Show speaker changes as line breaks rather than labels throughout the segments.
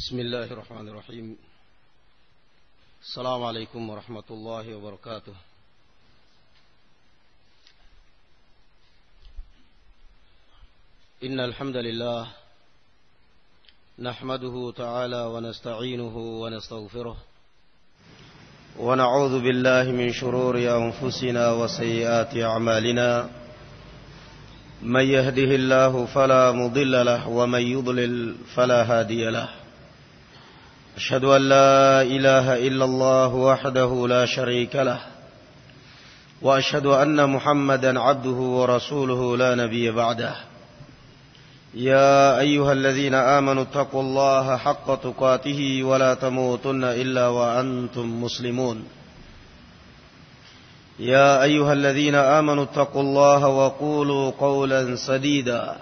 بسم الله الرحمن الرحيم. السلام عليكم ورحمة الله وبركاته. إن الحمد لله نحمده تعالى ونستعينه ونستغفره ونعوذ بالله من شرور أنفسنا وسيئات أعمالنا. من يهده الله فلا مضل له ومن يضلل فلا هادي له. أشهد أن لا إله إلا الله وحده لا شريك له وأشهد أن محمدا عبده ورسوله لا نبي بعده. يا أيها الذين آمنوا اتقوا الله حق تقاته ولا تموتن إلا وأنتم مسلمون. يا أيها الذين آمنوا اتقوا الله وقولوا قولا سديدا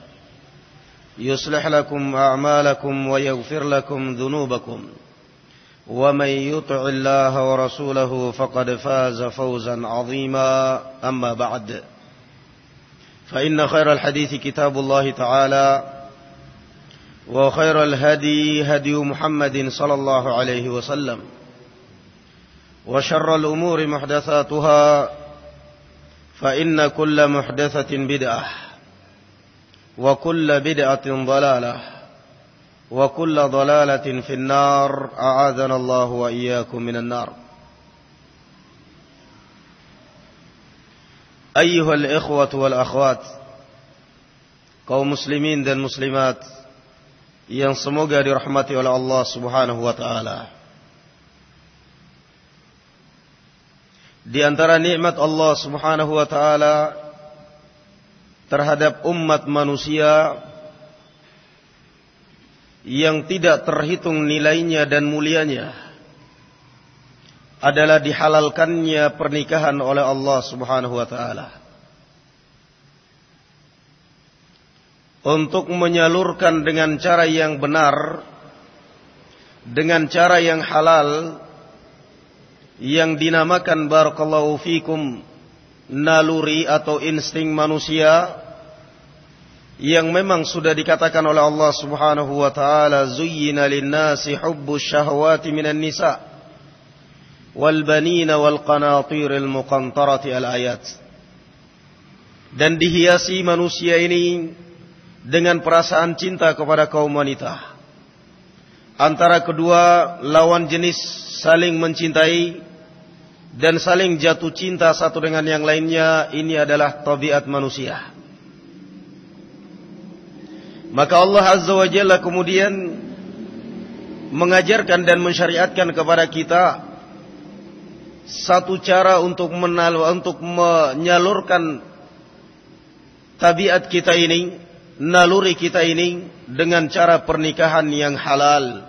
يصلح لكم أعمالكم ويغفر لكم ذنوبكم ومن يطع الله ورسوله فقد فاز فوزا عظيما. أما بعد، فإن خير الحديث كتاب الله تعالى وخير الهدي هدي محمد صلى الله عليه وسلم وشر الأمور محدثاتها فإن كل محدثة بدعة وكل بدعة ضلالة وكل ضلالة في النار. أعاذنا الله وإياكم من النار. أيها الإخوة والأخوات, kaum muslimin dan muslimat yang semoga dirahmati oleh Allah Subhanahu wa taala. Di antara nikmat Allah Subhanahu wa taala terhadap umat manusia yang tidak terhitung nilainya dan mulianya adalah dihalalkannya pernikahan oleh Allah Subhanahu wa taala untuk menyalurkan dengan cara yang benar, dengan cara yang halal, yang dinamakan barakallahu fikum naluri atau insting manusia, yang memang sudah dikatakan oleh Allah Subhanahu wa taala, zuyyina lin-nasi hubbus syahawati minan nisa wal banina wal qanatiril muqantarati al-ayat. Dan dihiasi manusia ini dengan perasaan cinta kepada kaum wanita. Antara kedua lawan jenis saling mencintai dan saling jatuh cinta satu dengan yang lainnya. Ini adalah tabiat manusia. Maka Allah Azza wa Jalla kemudian mengajarkan dan mensyariatkan kepada kita satu cara untuk menyalurkan tabiat kita ini, naluri kita ini, dengan cara pernikahan yang halal.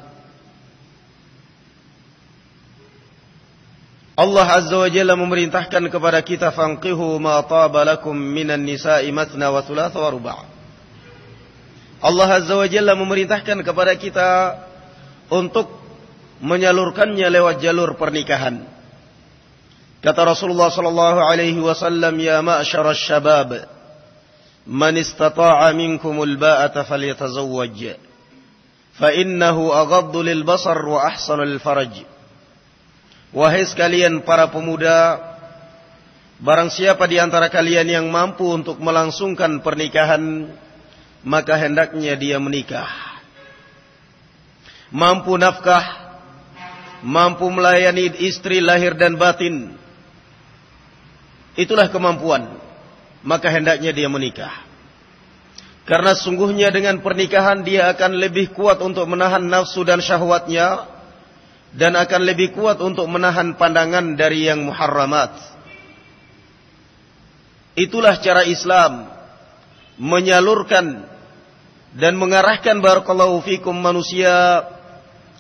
Allah Azza wa Jalla memerintahkan kepada kita, fanqihu ma taba lakum minan nisa'i mathna wa thulatha wa ruba'. Allah Azza wa Jalla memerintahkan kepada kita untuk menyalurkannya lewat jalur pernikahan. Kata Rasulullah sallallahu alaihi wasallam, ya ma'syarasy syabab, man istata'a minkumul ba'ata falyatazawwaj, fa innahu aghaddu lil basar wa ahsanu lil faraj. Wahai sekalian para pemuda, barang siapa di antara kalian yang mampu untuk melangsungkan pernikahan, maka hendaknya dia menikah. Mampu nafkah, mampu melayani istri lahir dan batin, itulah kemampuan, maka hendaknya dia menikah. Karena sungguhnya dengan pernikahan dia akan lebih kuat untuk menahan nafsu dan syahwatnya, dan akan lebih kuat untuk menahan pandangan dari yang muharramat. Itulah cara Islam menyalurkan dan mengarahkan barakallahu fikum manusia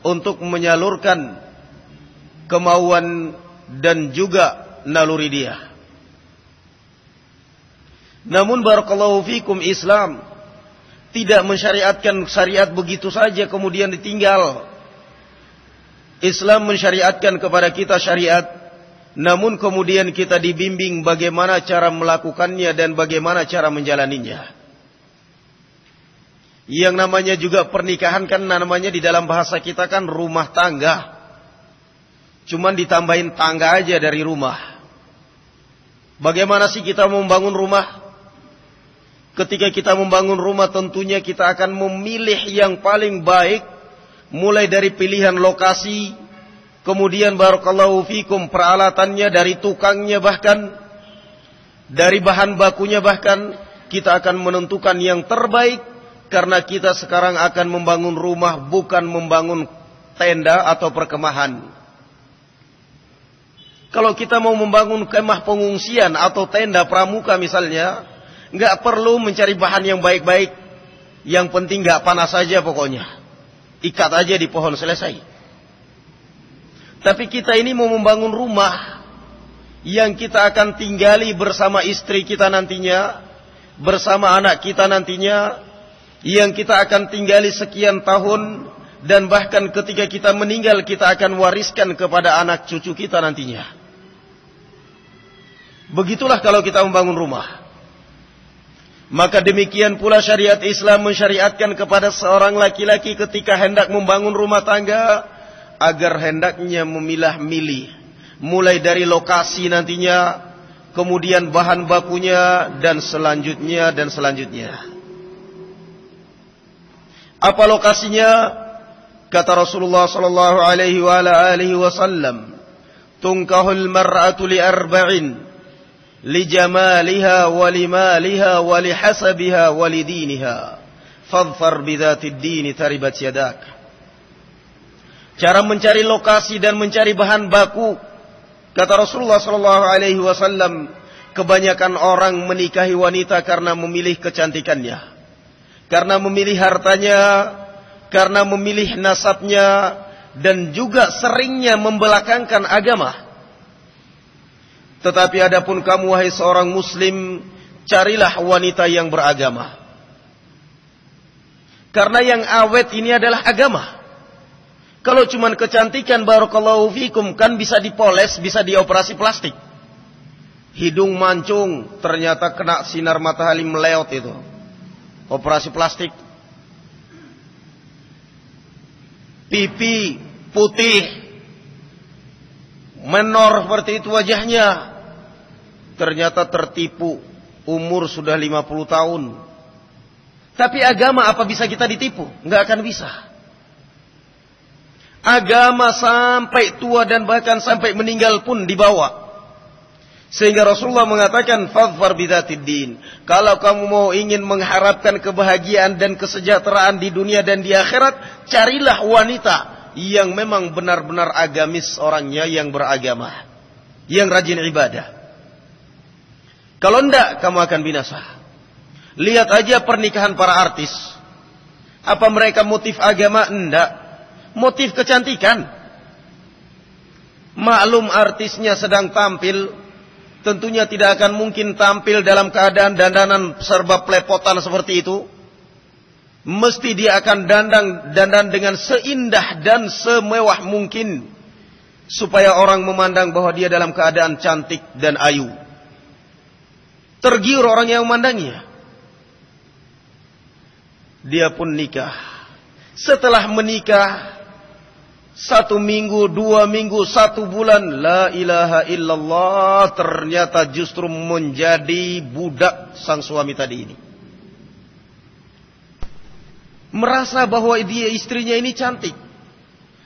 untuk menyalurkan kemauan dan juga naluri dia. Namun barakallahu fikum, Islam tidak mensyariatkan syariat begitu saja kemudian ditinggal. Islam mensyariatkan kepada kita syariat, namun kemudian kita dibimbing bagaimana cara melakukannya dan bagaimana cara menjalaninya. Yang namanya juga pernikahan kan namanya di dalam bahasa kita kan rumah tangga. Cuman ditambahin tangga aja dari rumah. Bagaimana sih kita membangun rumah? Ketika kita membangun rumah tentunya kita akan memilih yang paling baik. Mulai dari pilihan lokasi. Kemudian barakallahu fikum peralatannya, dari tukangnya bahkan. Dari bahan bakunya bahkan. Kita akan menentukan yang terbaik. Karena kita sekarang akan membangun rumah, bukan membangun tenda atau perkemahan. Kalau kita mau membangun kemah pengungsian atau tenda pramuka misalnya, nggak perlu mencari bahan yang baik-baik. Yang penting nggak panas saja pokoknya. Ikat aja di pohon, selesai. Tapi kita ini mau membangun rumah yang kita akan tinggali bersama istri kita nantinya, bersama anak kita nantinya, yang kita akan tinggali sekian tahun, dan bahkan ketika kita meninggal kita akan wariskan kepada anak cucu kita nantinya. Begitulah kalau kita membangun rumah. Maka demikian pula syariat Islam mensyariatkan kepada seorang laki-laki ketika hendak membangun rumah tangga, agar hendaknya memilah-milih. Mulai dari lokasi nantinya, kemudian bahan bakunya, dan selanjutnya. Apa lokasinya? Kata Rasulullah sallallahu alaihi wasallam, "Tunkahul mar'atu li arba'in, li jamaliha wa li maliha wa li hasabiha wa li diniha. Fadhfar bidzatid dini taribat yadak." Cara mencari lokasi dan mencari bahan baku, kata Rasulullah sallallahu alaihi wasallam, kebanyakan orang menikahi wanita karena memilih kecantikannya, karena memilih hartanya, karena memilih nasabnya, dan juga seringnya membelakangkan agama. Tetapi adapun kamu wahai seorang muslim, carilah wanita yang beragama. Karena yang awet ini adalah agama. Kalau cuman kecantikan barakallahu fikum kan bisa dipoles, bisa dioperasi plastik. Hidung mancung, ternyata kena sinar matahari meleot itu. Operasi plastik. Pipi putih, menor seperti itu wajahnya. Ternyata tertipu, umur sudah 50 tahun. Tapi agama apa bisa kita ditipu? Enggak akan bisa. Agama sampai tua dan bahkan sampai meninggal pun dibawa. Sehingga Rasulullah mengatakan, "Fadhfar bidzatid din." Kalau kamu mau ingin mengharapkan kebahagiaan dan kesejahteraan di dunia dan di akhirat, carilah wanita yang memang benar-benar agamis orangnya, yang beragama, yang rajin ibadah. Kalau enggak, kamu akan binasa. Lihat aja pernikahan para artis. Apa mereka motif agama? Enggak. Motif kecantikan. Maklum artisnya sedang tampil, tentunya tidak akan mungkin tampil dalam keadaan dandanan serba pelepotan seperti itu. Mesti dia akan dandan dengan seindah dan semewah mungkin, supaya orang memandang bahwa dia dalam keadaan cantik dan ayu. Tergiur orang yang memandangnya. Dia pun nikah. Setelah menikah, 1 minggu, 2 minggu, 1 bulan, la ilaha illallah, ternyata justru menjadi budak sang suami tadi ini. Merasa bahwa dia istrinya ini cantik.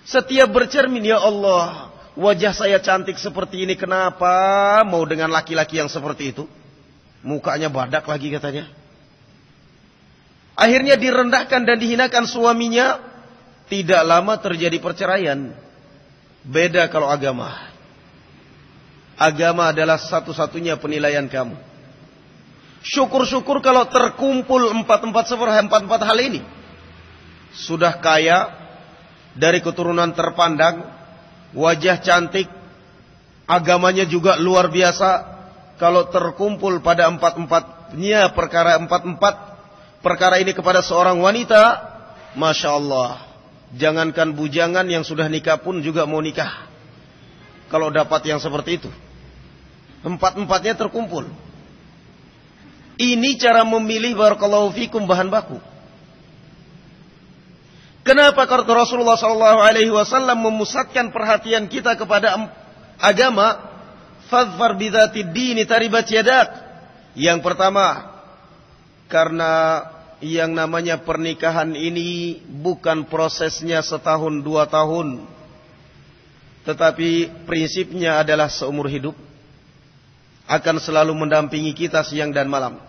Setiap bercermin, ya Allah, wajah saya cantik seperti ini, kenapa mau dengan laki-laki yang seperti itu? Mukanya badak lagi katanya. Akhirnya direndahkan dan dihinakan suaminya. Tidak lama terjadi perceraian. Beda kalau agama. Agama adalah satu-satunya penilaian kamu. Syukur-syukur kalau terkumpul 4 hal ini. Sudah kaya, dari keturunan terpandang, wajah cantik, agamanya juga luar biasa. Kalau terkumpul pada 4-4-nya perkara 4 perkara ini kepada seorang wanita, Masya Allah. Jangankan bujangan yang sudah nikah pun juga mau nikah. Kalau dapat yang seperti itu. 4-4-nya terkumpul. Ini cara memilih barakallahu fikum bahan baku. Kenapa Rasulullah SAW memusatkan perhatian kita kepada agama? Fadfar bidzatid dini taribat yadak. Yang pertama, karena yang namanya pernikahan ini bukan prosesnya setahun 2 tahun, tetapi prinsipnya adalah seumur hidup, akan selalu mendampingi kita siang dan malam.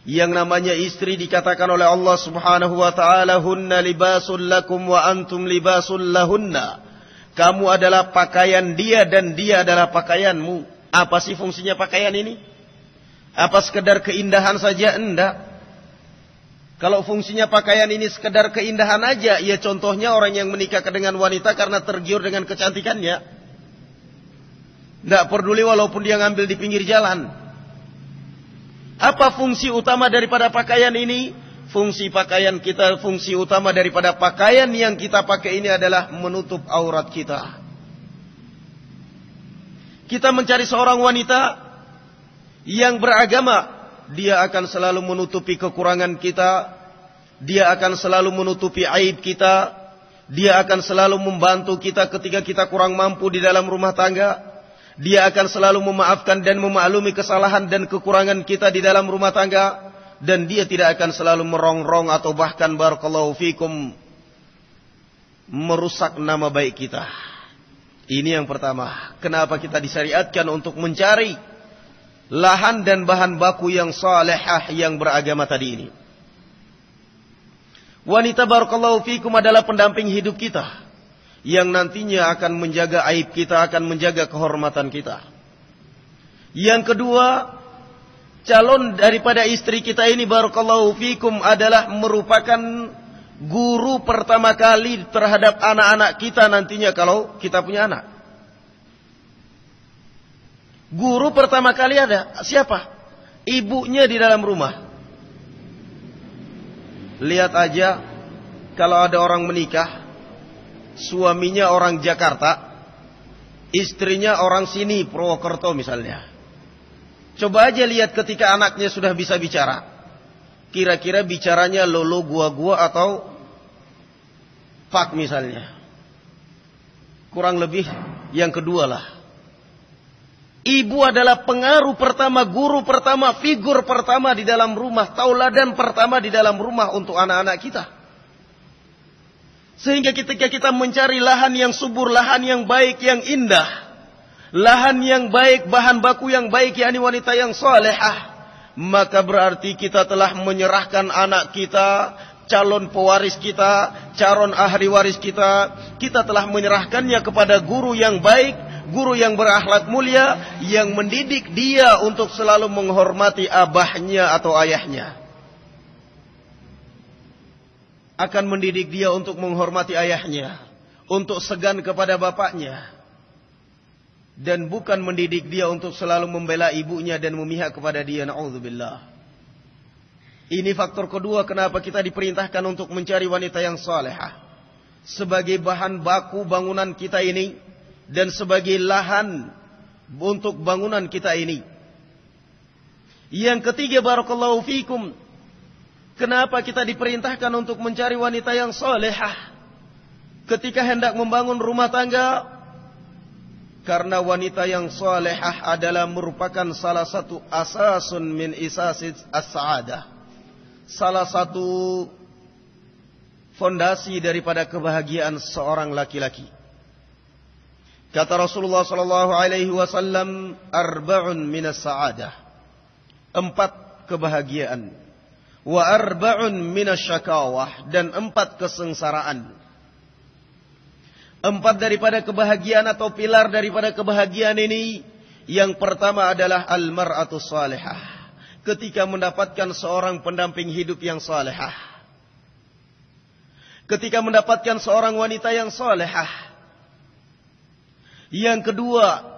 Yang namanya istri dikatakan oleh Allah Subhanahu wa taala, hunna libasul lakum wa antum libasul lahunna. Kamu adalah pakaian dia dan dia adalah pakaianmu. Apa sih fungsinya pakaian ini? Apa sekedar keindahan saja? Enggak. Kalau fungsinya pakaian ini sekedar keindahan aja, ya contohnya orang yang menikah dengan wanita karena tergiur dengan kecantikannya. Enggak peduli walaupun dia ngambil di pinggir jalan. Apa fungsi utama daripada pakaian ini? Fungsi pakaian kita, fungsi utama daripada pakaian yang kita pakai ini adalah menutup aurat kita. Kita mencari seorang wanita yang beragama, dia akan selalu menutupi kekurangan kita, dia akan selalu menutupi aib kita, dia akan selalu membantu kita ketika kita kurang mampu di dalam rumah tangga. Dia akan selalu memaafkan dan memaklumi kesalahan dan kekurangan kita di dalam rumah tangga. Dan dia tidak akan selalu merongrong atau bahkan barakallahu fikum merusak nama baik kita. Ini yang pertama. Kenapa kita disyariatkan untuk mencari lahan dan bahan baku yang salihah, yang beragama tadi ini. Wanita barakallahu fikum adalah pendamping hidup kita, yang nantinya akan menjaga aib kita, akan menjaga kehormatan kita. Yang kedua, calon daripada istri kita ini barakallahu fikum adalah merupakan guru pertama kali terhadap anak-anak kita nantinya kalau kita punya anak. Guru pertama kali ada siapa? Ibunya di dalam rumah. Lihat aja kalau ada orang menikah, suaminya orang Jakarta, istrinya orang sini Purwokerto misalnya. Coba aja lihat ketika anaknya sudah bisa bicara. Kira-kira bicaranya lolo gua-gua atau fak misalnya. Kurang lebih yang kedua lah. Ibu adalah pengaruh pertama, guru pertama, figur pertama di dalam rumah, tauladan pertama di dalam rumah untuk anak-anak kita. Sehingga ketika kita mencari lahan yang subur, lahan yang baik, yang indah, lahan yang baik, bahan baku yang baik, yakni wanita yang salehah, maka berarti kita telah menyerahkan anak kita, calon pewaris kita, calon ahli waris kita, kita telah menyerahkannya kepada guru yang baik, guru yang berakhlak mulia, yang mendidik dia untuk selalu menghormati abahnya atau ayahnya. Akan mendidik dia untuk menghormati ayahnya, untuk segan kepada bapaknya, dan bukan mendidik dia untuk selalu membela ibunya dan memihak kepada dia. Na'udzubillah. Ini faktor kedua kenapa kita diperintahkan untuk mencari wanita yang salehah sebagai bahan baku bangunan kita ini dan sebagai lahan untuk bangunan kita ini. Yang ketiga, barakallahu fikum, kenapa kita diperintahkan untuk mencari wanita yang salehah ketika hendak membangun rumah tangga? Karena wanita yang salehah adalah merupakan salah satu asasun min isasis as-sa'adah, salah satu fondasi daripada kebahagiaan seorang laki-laki. Kata Rasulullah sallallahu alaihi wasallam, arba'un minas sa'adah, 4 kebahagiaan, wa arba'un minas syakawah, dan 4 kesengsaraan. 4 daripada kebahagiaan atau pilar daripada kebahagiaan ini, yang pertama adalah al-mar'atu salihah, ketika mendapatkan seorang pendamping hidup yang salihah, ketika mendapatkan seorang wanita yang salihah. Yang kedua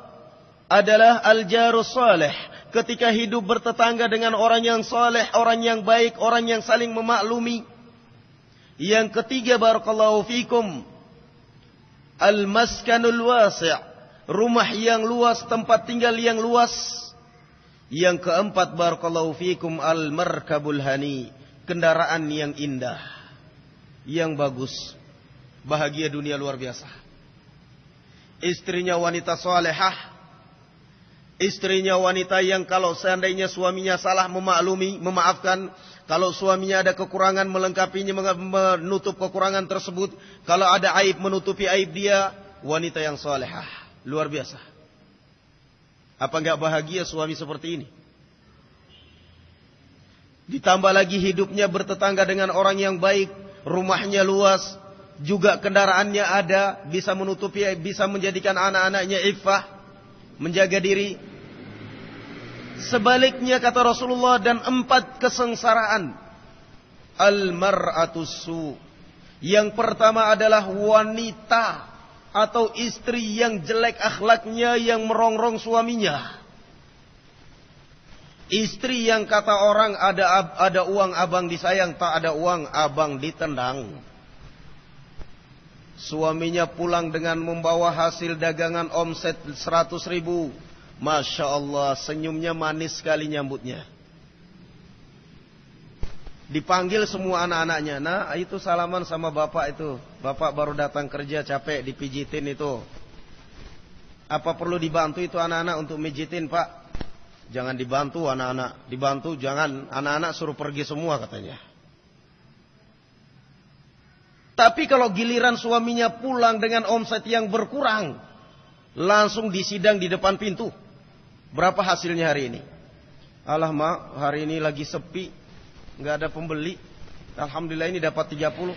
adalah al-jarus salih, ketika hidup bertetangga dengan orang yang saleh, orang yang baik, orang yang saling memaklumi. Yang ketiga, barakallahu fikum, al-maskanul wasi', rumah yang luas, tempat tinggal yang luas. Yang keempat, barakallahu fikum, al-markabul hani, kendaraan yang indah. yang bagus, bahagia dunia luar biasa. Istrinya wanita salehah, istrinya wanita yang kalau seandainya suaminya salah memaklumi, memaafkan. Kalau suaminya ada kekurangan melengkapinya, menutup kekurangan tersebut. Kalau ada aib menutupi aib dia. Wanita yang salehah, luar biasa. Apa enggak bahagia suami seperti ini? Ditambah lagi hidupnya bertetangga dengan orang yang baik, rumahnya luas, juga kendaraannya ada, bisa menutupi, bisa menjadikan anak-anaknya iffah, menjaga diri. Sebaliknya kata Rasulullah, dan 4 kesengsaraan. Al-mar'atus su. Yang pertama adalah wanita atau istri yang jelek akhlaknya, yang merongrong suaminya. Istri yang kata orang ada uang abang disayang, tak ada uang abang ditendang. Suaminya pulang dengan membawa hasil dagangan omset 100 ribu. Masya Allah, senyumnya manis sekali nyambutnya. Dipanggil semua anak-anaknya. Nah, itu salaman sama bapak itu. Bapak baru datang kerja capek dipijitin itu. Apa perlu dibantu itu anak-anak untuk mijitin, Pak? Jangan dibantu anak-anak. Dibantu jangan, anak-anak suruh pergi semua katanya. Tapi kalau giliran suaminya pulang dengan omset yang berkurang, langsung disidang di depan pintu. Berapa hasilnya hari ini? Alah mak, hari ini lagi sepi, nggak ada pembeli. Alhamdulillah ini dapat 30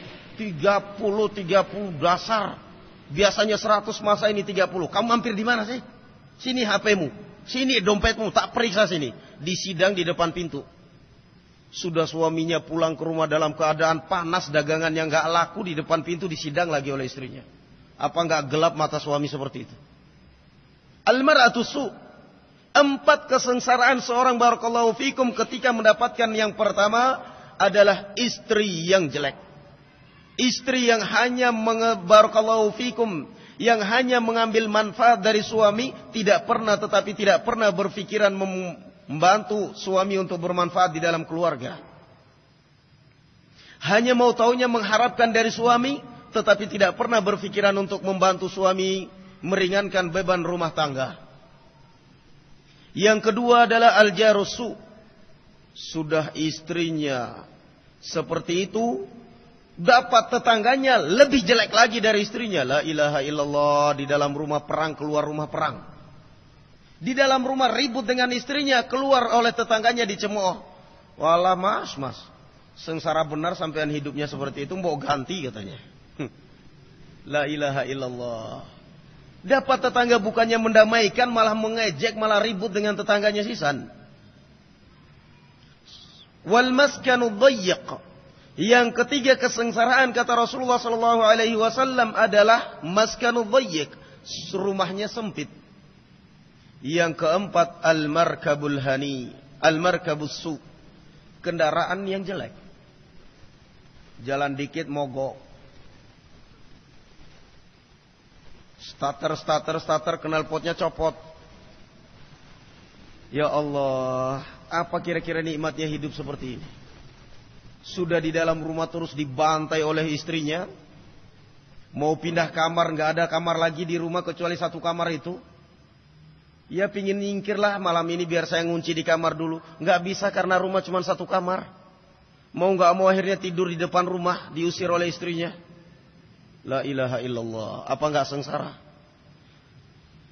dasar. Biasanya 100, masa ini 30. Kamu mampir di mana sih? Sini HP-mu, sini dompetmu, tak periksa sini. Disidang di depan pintu. Sudah suaminya pulang ke rumah dalam keadaan panas, dagangan yang nggak laku, di depan pintu disidang lagi oleh istrinya. Apa nggak gelap mata suami seperti itu? Al-mar'atus su. 4 kesengsaraan seorang barakallahu fikum ketika mendapatkan yang pertama adalah istri yang jelek. Istri yang hanya barakallahu fikum, yang hanya mengambil manfaat dari suami, tidak pernah berpikiran membantu suami untuk bermanfaat di dalam keluarga. Hanya mau taunya mengharapkan dari suami, tetapi tidak pernah berpikiran untuk membantu suami meringankan beban rumah tangga. Yang kedua adalah al-jarusu. Sudah istrinya seperti itu, dapat tetangganya lebih jelek lagi dari istrinya. La ilaha illallah. Di dalam rumah perang, keluar rumah perang. Di dalam rumah ribut dengan istrinya, keluar oleh tetangganya dicemooh. Walah mas, sengsara benar sampean hidupnya seperti itu, mau ganti katanya. La ilaha illallah. Dapat tetangga bukannya mendamaikan, malah mengejek, malah ribut dengan tetangganya sisan. Wal maskanu dhayyiq. Yang ketiga kesengsaraan kata Rasulullah sallallahu alaihi wasallam adalah maskanu dhayyiq, rumahnya sempit. Yang keempat al-markabul hani, al-markabus su, kendaraan yang jelek. Jalan dikit mogok. Starter knalpotnya copot. Ya Allah, apa kira-kira nikmatnya hidup seperti ini? Sudah di dalam rumah terus dibantai oleh istrinya. Mau pindah kamar, nggak ada kamar lagi di rumah kecuali 1 kamar itu. Ya pingin nyingkirlah malam ini biar saya ngunci di kamar dulu. Nggak bisa karena rumah cuma 1 kamar. Mau nggak mau akhirnya tidur di depan rumah, diusir oleh istrinya. La ilaha illallah. Apa nggak sengsara?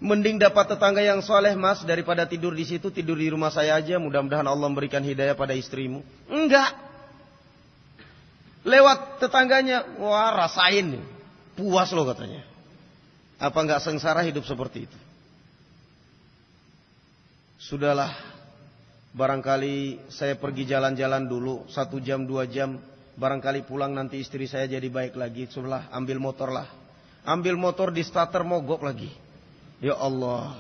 Mending dapat tetangga yang soleh mas, daripada tidur di situ, tidur di rumah saya aja. Mudah-mudahan Allah memberikan hidayah pada istrimu. Enggak. Lewat tetangganya, wah rasain, puas loh katanya. Apa nggak sengsara hidup seperti itu? Sudahlah, barangkali saya pergi jalan-jalan dulu 1 jam 2 jam. Barangkali pulang nanti istri saya jadi baik lagi. Sudah ambil motor lah. Ambil motor di starter mogok lagi. Ya Allah.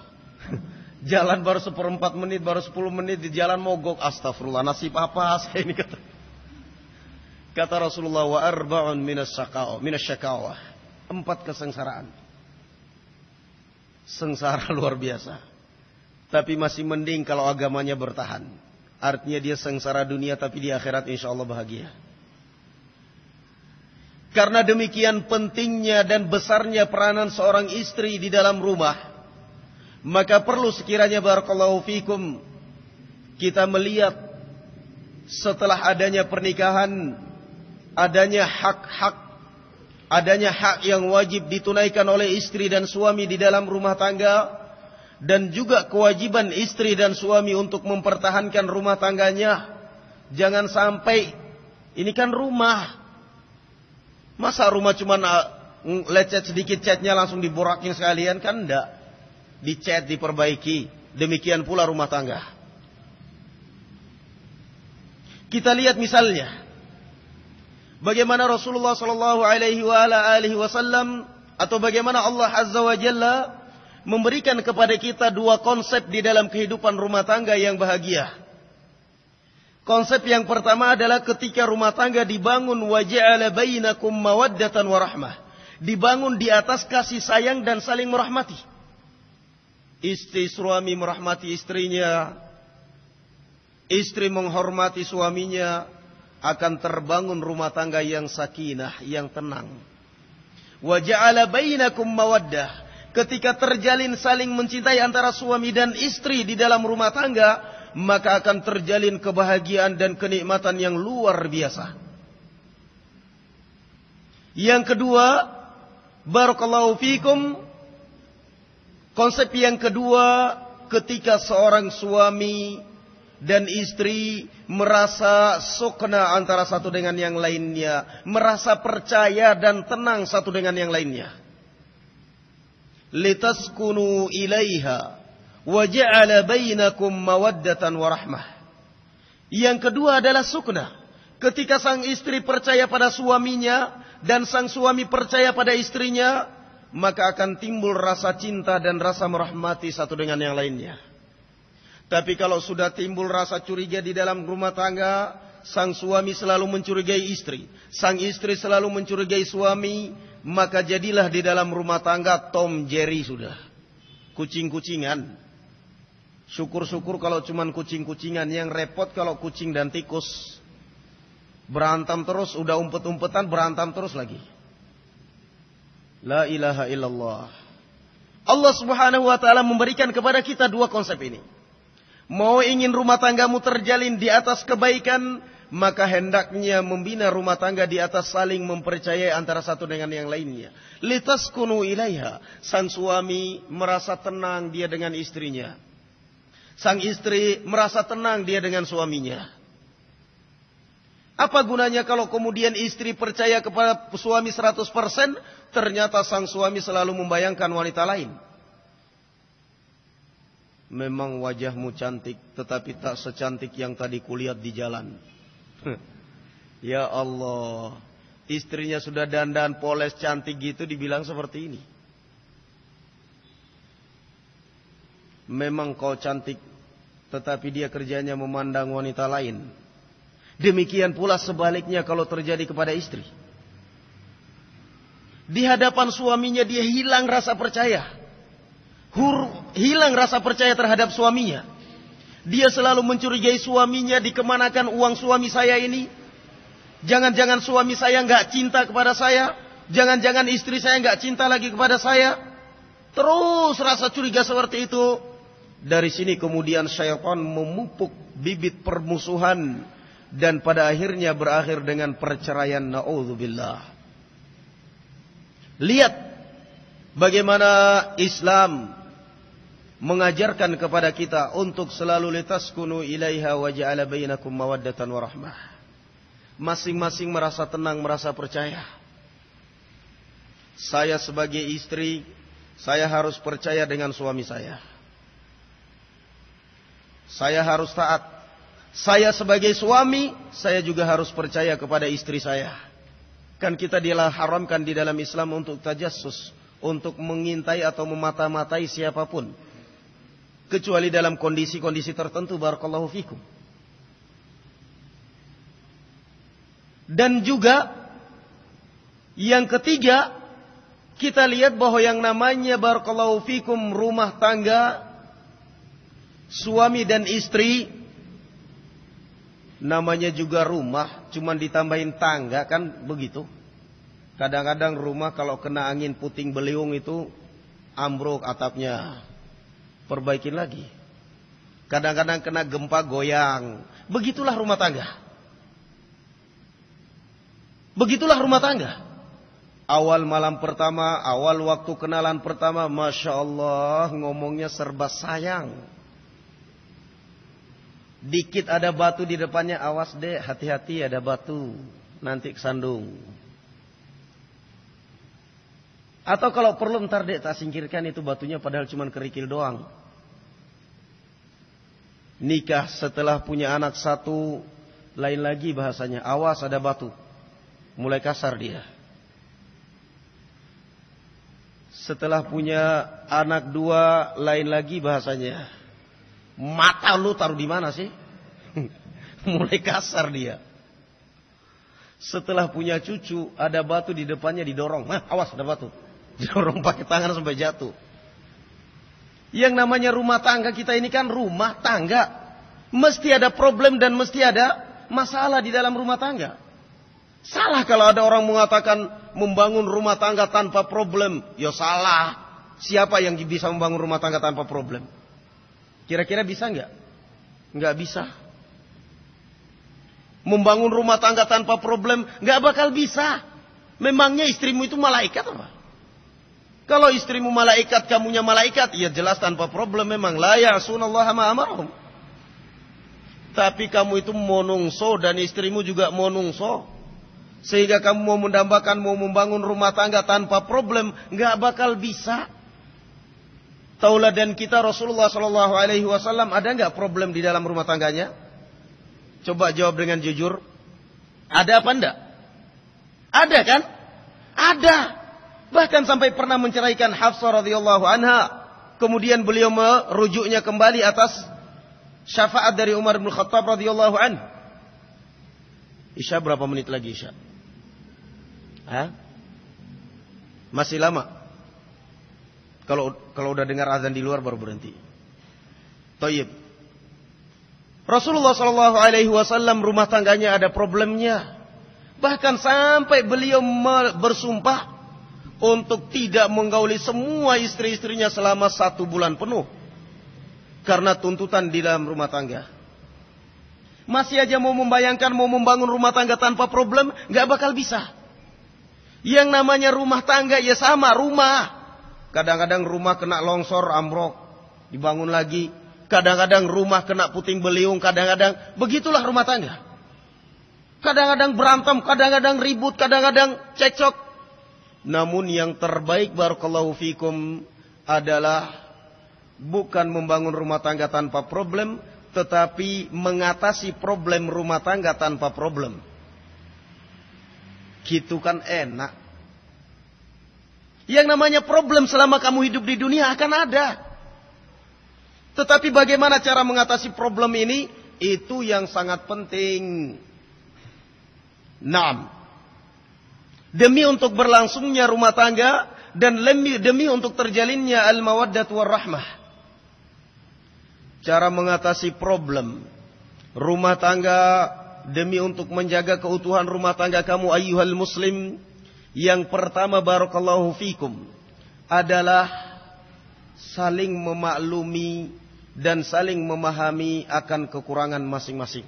Jalan baru 1/4 menit, baru 10 menit di jalan mogok. Astagfirullah, nasib apa saya ini kata. Kata Rasulullah, wa arba'un minasyakawah. 4 kesengsaraan. Sengsara luar biasa. Tapi masih mending kalau agamanya bertahan. Artinya dia sengsara dunia tapi di akhirat insya Allah bahagia. Karena demikian pentingnya dan besarnya peranan seorang istri di dalam rumah, maka perlu sekiranya barakallahu fikum kita melihat setelah adanya pernikahan, adanya hak yang wajib ditunaikan oleh istri dan suami di dalam rumah tangga, dan juga kewajiban istri dan suami untuk mempertahankan rumah tangganya. Jangan sampai, ini kan rumah, masa rumah cuma lecet sedikit catnya langsung diborakin sekalian, kan enggak. Dicat, diperbaiki. Demikian pula rumah tangga. Kita lihat misalnya bagaimana Rasulullah sallallahu alaihi wasallam atau bagaimana Allah Azza wa Jalla memberikan kepada kita dua konsep di dalam kehidupan rumah tangga yang bahagia. Konsep yang pertama adalah ketika rumah tangga dibangun waja'ala bainakum mawaddatan warahmah. Dibangun di atas kasih sayang dan saling merahmati. Istri suami merahmati istrinya, istri menghormati suaminya, akan terbangun rumah tangga yang sakinah, yang tenang. Waja'ala bainakum mawaddah. Ketika terjalin saling mencintai antara suami dan istri di dalam rumah tangga, maka akan terjalin kebahagiaan dan kenikmatan yang luar biasa. Yang kedua, barakallahu fikum, konsep yang kedua, ketika seorang suami dan istri merasa sukna antara satu dengan yang lainnya, merasa percaya dan tenang satu dengan yang lainnya. Litaskunu ilaiha wa ja'ala bainakum mawaddatan warahmah. Yang kedua adalah sukna. Ketika sang istri percaya pada suaminya dan sang suami percaya pada istrinya, maka akan timbul rasa cinta dan rasa merahmati satu dengan yang lainnya. Tapi kalau sudah timbul rasa curiga di dalam rumah tangga, sang suami selalu mencurigai istri, sang istri selalu mencurigai suami, maka jadilah di dalam rumah tangga Tom Jerry sudah. Kucing-kucingan. Syukur-syukur kalau cuman kucing-kucingan, yang repot kalau kucing dan tikus. Berantem terus, udah umpet-umpetan, berantem terus lagi. La ilaha illallah. Allah Subhanahu wa taala memberikan kepada kita dua konsep ini. Mau ingin rumah tanggamu terjalin di atas kebaikan, maka hendaknya membina rumah tangga di atas saling mempercayai antara satu dengan yang lainnya. Litaskunu ilaiha. Sang suami merasa tenang dia dengan istrinya. Sang istri merasa tenang dia dengan suaminya. Apa gunanya kalau kemudian istri percaya kepada suami 100%, ternyata sang suami selalu membayangkan wanita lain. Memang wajahmu cantik, tetapi tak secantik yang tadi kulihat di jalan. Ya Allah, istrinya sudah dandan, poles, cantik gitu, dibilang seperti ini. Memang kau cantik, tetapi dia kerjanya memandang wanita lain. Demikian pula sebaliknya kalau terjadi kepada istri. Di hadapan suaminya dia hilang rasa percaya. Hilang rasa percaya terhadap suaminya. Dia selalu mencurigai suaminya, dikemanakan uang suami saya ini. Jangan-jangan suami saya nggak cinta kepada saya. Jangan-jangan istri saya nggak cinta lagi kepada saya. Terus rasa curiga seperti itu. Dari sini kemudian syaitan memupuk bibit permusuhan. Dan pada akhirnya berakhir dengan perceraian. Na'udzubillah. Lihat bagaimana Islam mengajarkan kepada kita untuk selalu litaskunu ilaiha wa ja'ala bainakum mawaddatan warahmah. Masing-masing merasa tenang, merasa percaya. Saya sebagai istri, saya harus percaya dengan suami saya. Saya harus taat. Saya sebagai suami, saya juga harus percaya kepada istri saya. Kan kita diharamkan di dalam Islam untuk tajassus, untuk mengintai atau memata-matai siapapun. Kecuali dalam kondisi-kondisi tertentu, barakallahu fikum. Dan juga yang ketiga, kita lihat bahwa yang namanya barakallahu fikum rumah tangga, suami dan istri, namanya juga rumah, cuman ditambahin tangga, kan begitu. Kadang-kadang rumah kalau kena angin puting beliung itu ambruk atapnya. Perbaikin lagi. Kadang-kadang kena gempa goyang. Begitulah rumah tangga. Begitulah rumah tangga. Awal malam pertama, awal waktu kenalan pertama, Masya Allah, ngomongnya serba sayang. Dikit ada batu di depannya, awas deh, hati-hati ada batu, nanti kesandung. Atau kalau perlu ntar deh tak singkirkan itu batunya, padahal cuma kerikil doang. Nikah setelah punya anak satu, lain lagi bahasanya, awas ada batu. Mulai kasar dia. Setelah punya anak dua, lain lagi bahasanya. Mata lu taruh di mana sih? Mulai kasar dia. Setelah punya cucu, ada batu di depannya didorong. Awas ada batu. Didorong pakai tangan sampai jatuh. Yang namanya rumah tangga kita ini kan rumah tangga. Mesti ada problem dan mesti ada masalah di dalam rumah tangga. Salah kalau ada orang mengatakan membangun rumah tangga tanpa problem. Ya salah. Siapa yang bisa membangun rumah tangga tanpa problem? Kira-kira bisa enggak? Enggak bisa. Membangun rumah tangga tanpa problem enggak bakal bisa. Memangnya istrimu itu malaikat apa? Kalau istrimu malaikat, kamunya malaikat, ya jelas tanpa problem memang. La ya'sunallaha ma amarahum. Tapi kamu itu monungso dan istrimu juga monungso. Sehingga kamu mau mendambakan, mau membangun rumah tangga tanpa problem, nggak bakal bisa. Tauladan kita Rasulullah Shallallahu Alaihi Wasallam ada nggak problem di dalam rumah tangganya? Coba jawab dengan jujur. Ada apa enggak? Ada kan? Ada. Bahkan sampai pernah menceraikan Hafsah radhiyallahu anha. Kemudian beliau merujuknya kembali atas syafaat dari Umar bin Khattab radhiyallahu anhu. Isya berapa menit lagi Isya? Masih lama. Kalau udah dengar azan di luar baru berhenti. Thayyib. Rasulullah sallallahu alaihi wasallam rumah tangganya ada problemnya. Bahkan sampai beliau bersumpah untuk tidak menggauli semua istri-istrinya selama 1 bulan penuh. Karena tuntutan di dalam rumah tangga. Masih aja mau membayangkan mau membangun rumah tangga tanpa problem, gak bakal bisa. Yang namanya rumah tangga ya sama rumah. Kadang-kadang rumah kena longsor, ambrok, dibangun lagi. Kadang-kadang rumah kena puting beliung, kadang-kadang begitulah rumah tangga. Kadang-kadang berantem, kadang-kadang ribut, kadang-kadang cekcok. Namun yang terbaik barakallahu fikum adalah bukan membangun rumah tangga tanpa problem, tetapi mengatasi problem rumah tangga tanpa problem. Gitu kan enak. Yang namanya problem selama kamu hidup di dunia akan ada. Tetapi bagaimana cara mengatasi problem ini? Itu yang sangat penting. 6. Demi untuk berlangsungnya rumah tangga dan demi untuk terjalinnya al-mawaddah war-rahmah. Cara mengatasi problem rumah tangga demi untuk menjaga keutuhan rumah tangga kamu ayyuhal muslim. Yang pertama barakallahu fikum adalah saling memaklumi dan saling memahami akan kekurangan masing-masing.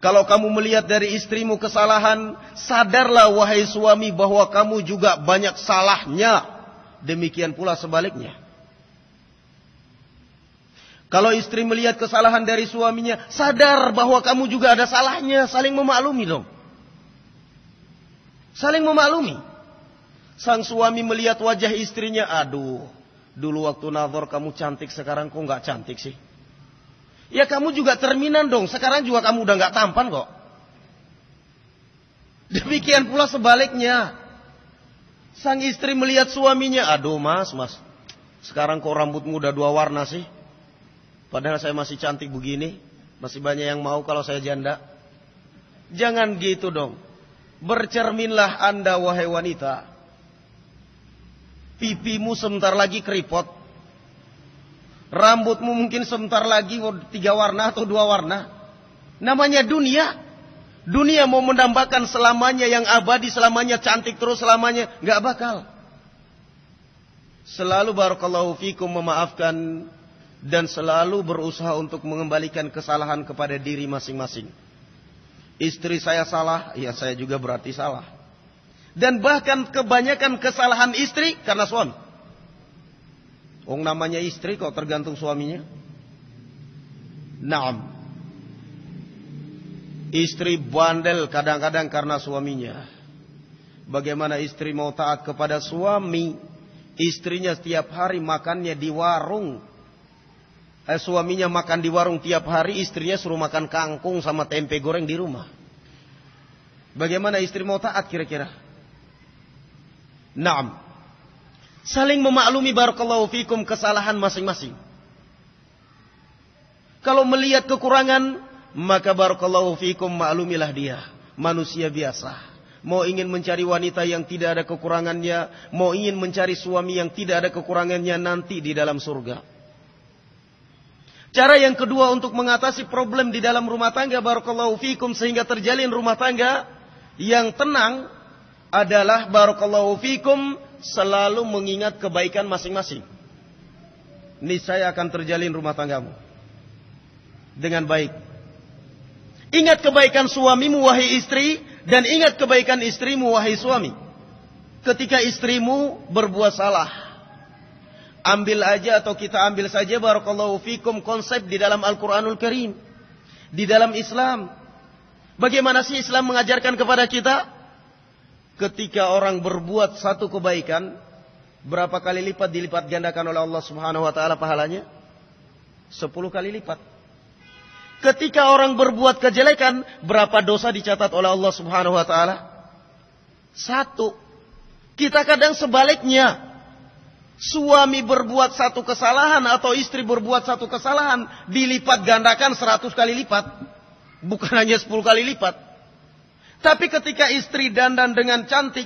Kalau kamu melihat dari istrimu kesalahan, sadarlah wahai suami bahwa kamu juga banyak salahnya. Demikian pula sebaliknya. Kalau istri melihat kesalahan dari suaminya, sadar bahwa kamu juga ada salahnya. Saling memaklumi dong. Saling memaklumi. Sang suami melihat wajah istrinya, aduh, dulu waktu nazar kamu cantik, sekarang kok nggak cantik sih? Ya kamu juga cerminan dong, sekarang juga kamu udah nggak tampan kok. Demikian pula sebaliknya. Sang istri melihat suaminya, aduh mas, sekarang kok rambutmu udah 2 warna sih? Padahal saya masih cantik begini, masih banyak yang mau kalau saya janda. Jangan gitu dong. Bercerminlah Anda wahai wanita. Pipimu sebentar lagi keripot. Rambutmu mungkin sebentar lagi 3 warna atau 2 warna. Namanya dunia. Dunia mau mendambakan selamanya yang abadi, selamanya cantik terus selamanya, nggak bakal. Selalu barakallahu fikum memaafkan dan selalu berusaha untuk mengembalikan kesalahan kepada diri masing-masing. Istri saya salah, ya saya juga berarti salah. Dan bahkan kebanyakan kesalahan istri karena suami. Namanya istri kok tergantung suaminya. Naam. Istri bandel kadang-kadang karena suaminya. Bagaimana istri mau taat kepada suami? Istrinya setiap hari makannya di warung. Suaminya makan di warung tiap hari, istrinya suruh makan kangkung sama tempe goreng di rumah. Bagaimana istri mau taat kira-kira? Naam. Saling memaklumi barakallahu fikum kesalahan masing-masing. Kalau melihat kekurangan, maka barakallahu fikum maklumilah dia. Manusia biasa. Mau ingin mencari wanita yang tidak ada kekurangannya, mau ingin mencari suami yang tidak ada kekurangannya nanti di dalam surga. Cara yang kedua untuk mengatasi problem di dalam rumah tangga barakallahu fikum sehingga terjalin rumah tangga yang tenang adalah barakallahu fikum selalu mengingat kebaikan masing-masing. Niscaya akan terjalin rumah tanggamu dengan baik. Ingat kebaikan suamimu wahai istri, dan ingat kebaikan istrimu wahai suami. Ketika istrimu berbuat salah, ambil aja atau kita ambil saja barakallahu fikum konsep di dalam Al-Quranul Karim, di dalam Islam. Bagaimana sih Islam mengajarkan kepada kita? Ketika orang berbuat satu kebaikan, berapa kali lipat dilipat gandakan oleh Allah Subhanahu wa taala pahalanya? 10 kali lipat. Ketika orang berbuat kejelekan, berapa dosa dicatat oleh Allah Subhanahu wa taala? 1. Kita kadang sebaliknya. Suami berbuat satu kesalahan atau istri berbuat satu kesalahan, dilipat gandakan 100 kali lipat. Bukan hanya 10 kali lipat. Tapi ketika istri dandan dengan cantik,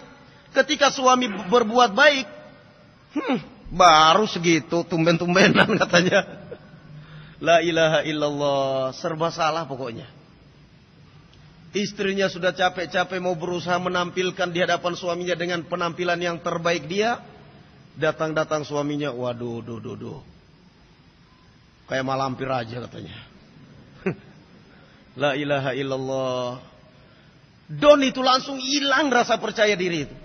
ketika suami berbuat baik, baru segitu, tumben-tumbenan katanya. La ilaha illallah, serba salah pokoknya. Istrinya sudah capek-capek mau berusaha menampilkan di hadapan suaminya dengan penampilan yang terbaik dia. Datang-datang suaminya, waduh, kayak malampir aja katanya. La ilaha illallah. Don itu langsung hilang rasa percaya diri itu.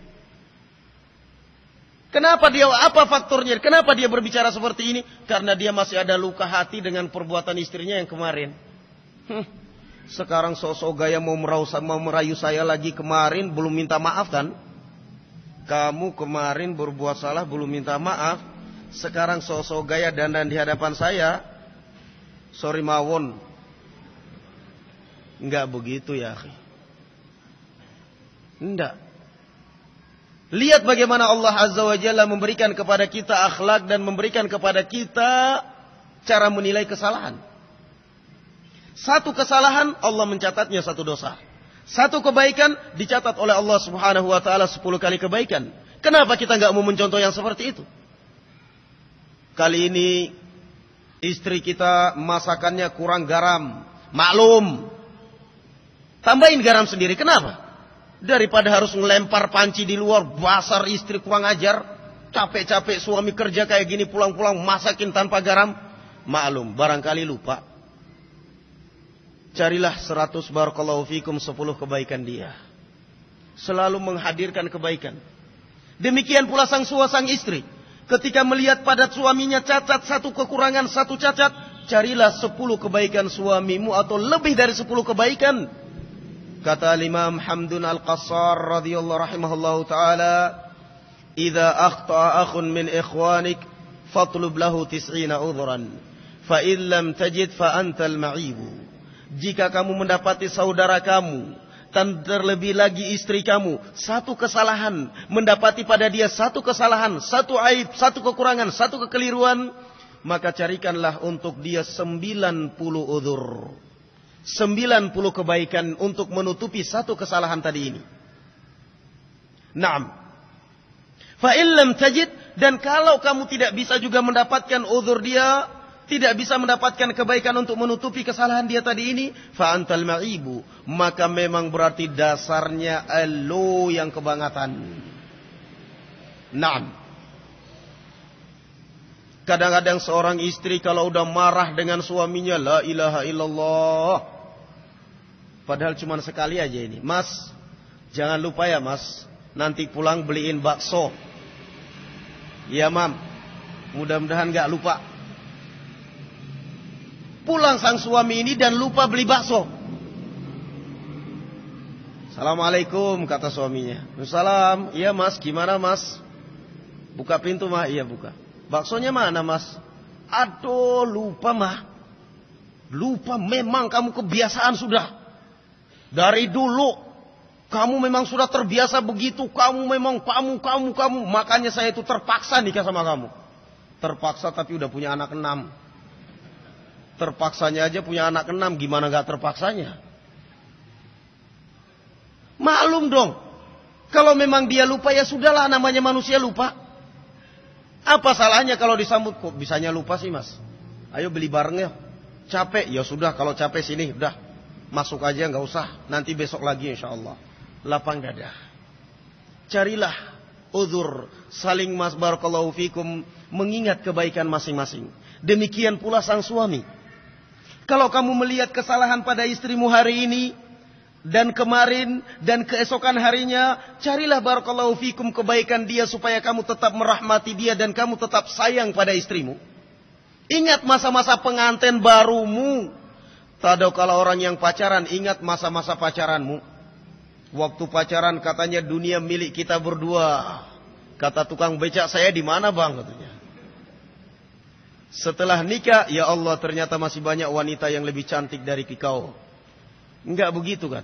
Kenapa dia, apa faktornya? Kenapa dia berbicara seperti ini? Karena dia masih ada luka hati dengan perbuatan istrinya yang kemarin. Sekarang sok-sok gaya mau merayu saya lagi, kemarin belum minta maaf kan? Kamu kemarin berbuat salah belum minta maaf. Sekarang sok-sok gaya dandan di hadapan saya. Sorry mawon. Enggak begitu ya akhi. Enggak. Lihat bagaimana Allah Azza wa Jalla memberikan kepada kita akhlak dan memberikan kepada kita cara menilai kesalahan. Satu kesalahan Allah mencatatnya 1 dosa. Satu kebaikan dicatat oleh Allah Subhanahu wa taala 10 kali kebaikan. Kenapa kita enggak mau mencontoh yang seperti itu? Kali ini istri kita masakannya kurang garam. Maklum. Tambahin garam sendiri. Kenapa? Daripada harus ngelempar panci di luar, basar istri kurang ajar, capek-capek suami kerja kayak gini pulang-pulang masakin tanpa garam. Maklum, barangkali lupa. Carilah 100 barakallahu fikum 10 kebaikan dia. Selalu menghadirkan kebaikan. Demikian pula sang istri. Ketika melihat pada suaminya cacat, satu kekurangan, satu cacat, carilah 10 kebaikan suamimu atau lebih dari 10 kebaikan. Kata Imam Hamdun Al-Qassar radhiyallahu rahimahullahu taala, "Idza akhta'a akhun min ikhwanik fatlub lahu 90 udhran, fa in lam tajid fa antal ma'ibu." Jika kamu mendapati saudara kamu dan terlebih lagi istri kamu satu kesalahan, mendapati pada dia satu kesalahan, satu aib, satu kekurangan, satu kekeliruan, maka carikanlah untuk dia 90 udzur. 90 kebaikan untuk menutupi satu kesalahan tadi ini. Naam. Fa in lam tajid, dan kalau kamu tidak bisa juga mendapatkan uzur dia, tidak bisa mendapatkan kebaikan untuk menutupi kesalahan dia tadi ini, fa antal ma'ibu, maka memang berarti dasarnya elo yang kebangetan. Naam. Kadang-kadang seorang istri kalau udah marah dengan suaminya, la ilaha illallah. Padahal cuma sekali aja ini. Mas, jangan lupa ya mas, nanti pulang beliin bakso. Ya mam, mudah-mudahan gak lupa. Pulang sang suami ini dan lupa beli bakso. Assalamualaikum, kata suaminya. Waalaikumsalam. Iya mas, gimana mas? Buka pintu mah, iya buka. Baksonya mana mas? Aduh lupa mah. Lupa, memang kamu kebiasaan sudah. Dari dulu kamu memang sudah terbiasa begitu. Kamu memang kamu. Makanya saya itu terpaksa nikah sama kamu. Terpaksa tapi udah punya anak 6. Terpaksanya aja punya anak 6. Gimana gak terpaksanya? Maklum dong. Kalau memang dia lupa ya sudahlah, namanya manusia lupa. Apa salahnya kalau disambut? Kok bisanya lupa sih mas? Ayo beli bareng ya. Capek? Ya sudah, kalau capek sini udah masuk aja, nggak usah. Nanti besok lagi insya Allah. Lapang dada. Carilah uzur, saling mas barakallahu fikum, mengingat kebaikan masing-masing. Demikian pula sang suami. Kalau kamu melihat kesalahan pada istrimu hari ini dan kemarin dan keesokan harinya, carilah barakallahu fikum kebaikan dia supaya kamu tetap merahmati dia dan kamu tetap sayang pada istrimu. Ingat masa-masa pengantin barumu. Tado kalau orang yang pacaran, ingat masa-masa pacaranmu. Waktu pacaran katanya dunia milik kita berdua. Kata tukang becak, saya di mana bang katanya. Setelah nikah, ya Allah ternyata masih banyak wanita yang lebih cantik dari kau. Enggak begitu kan?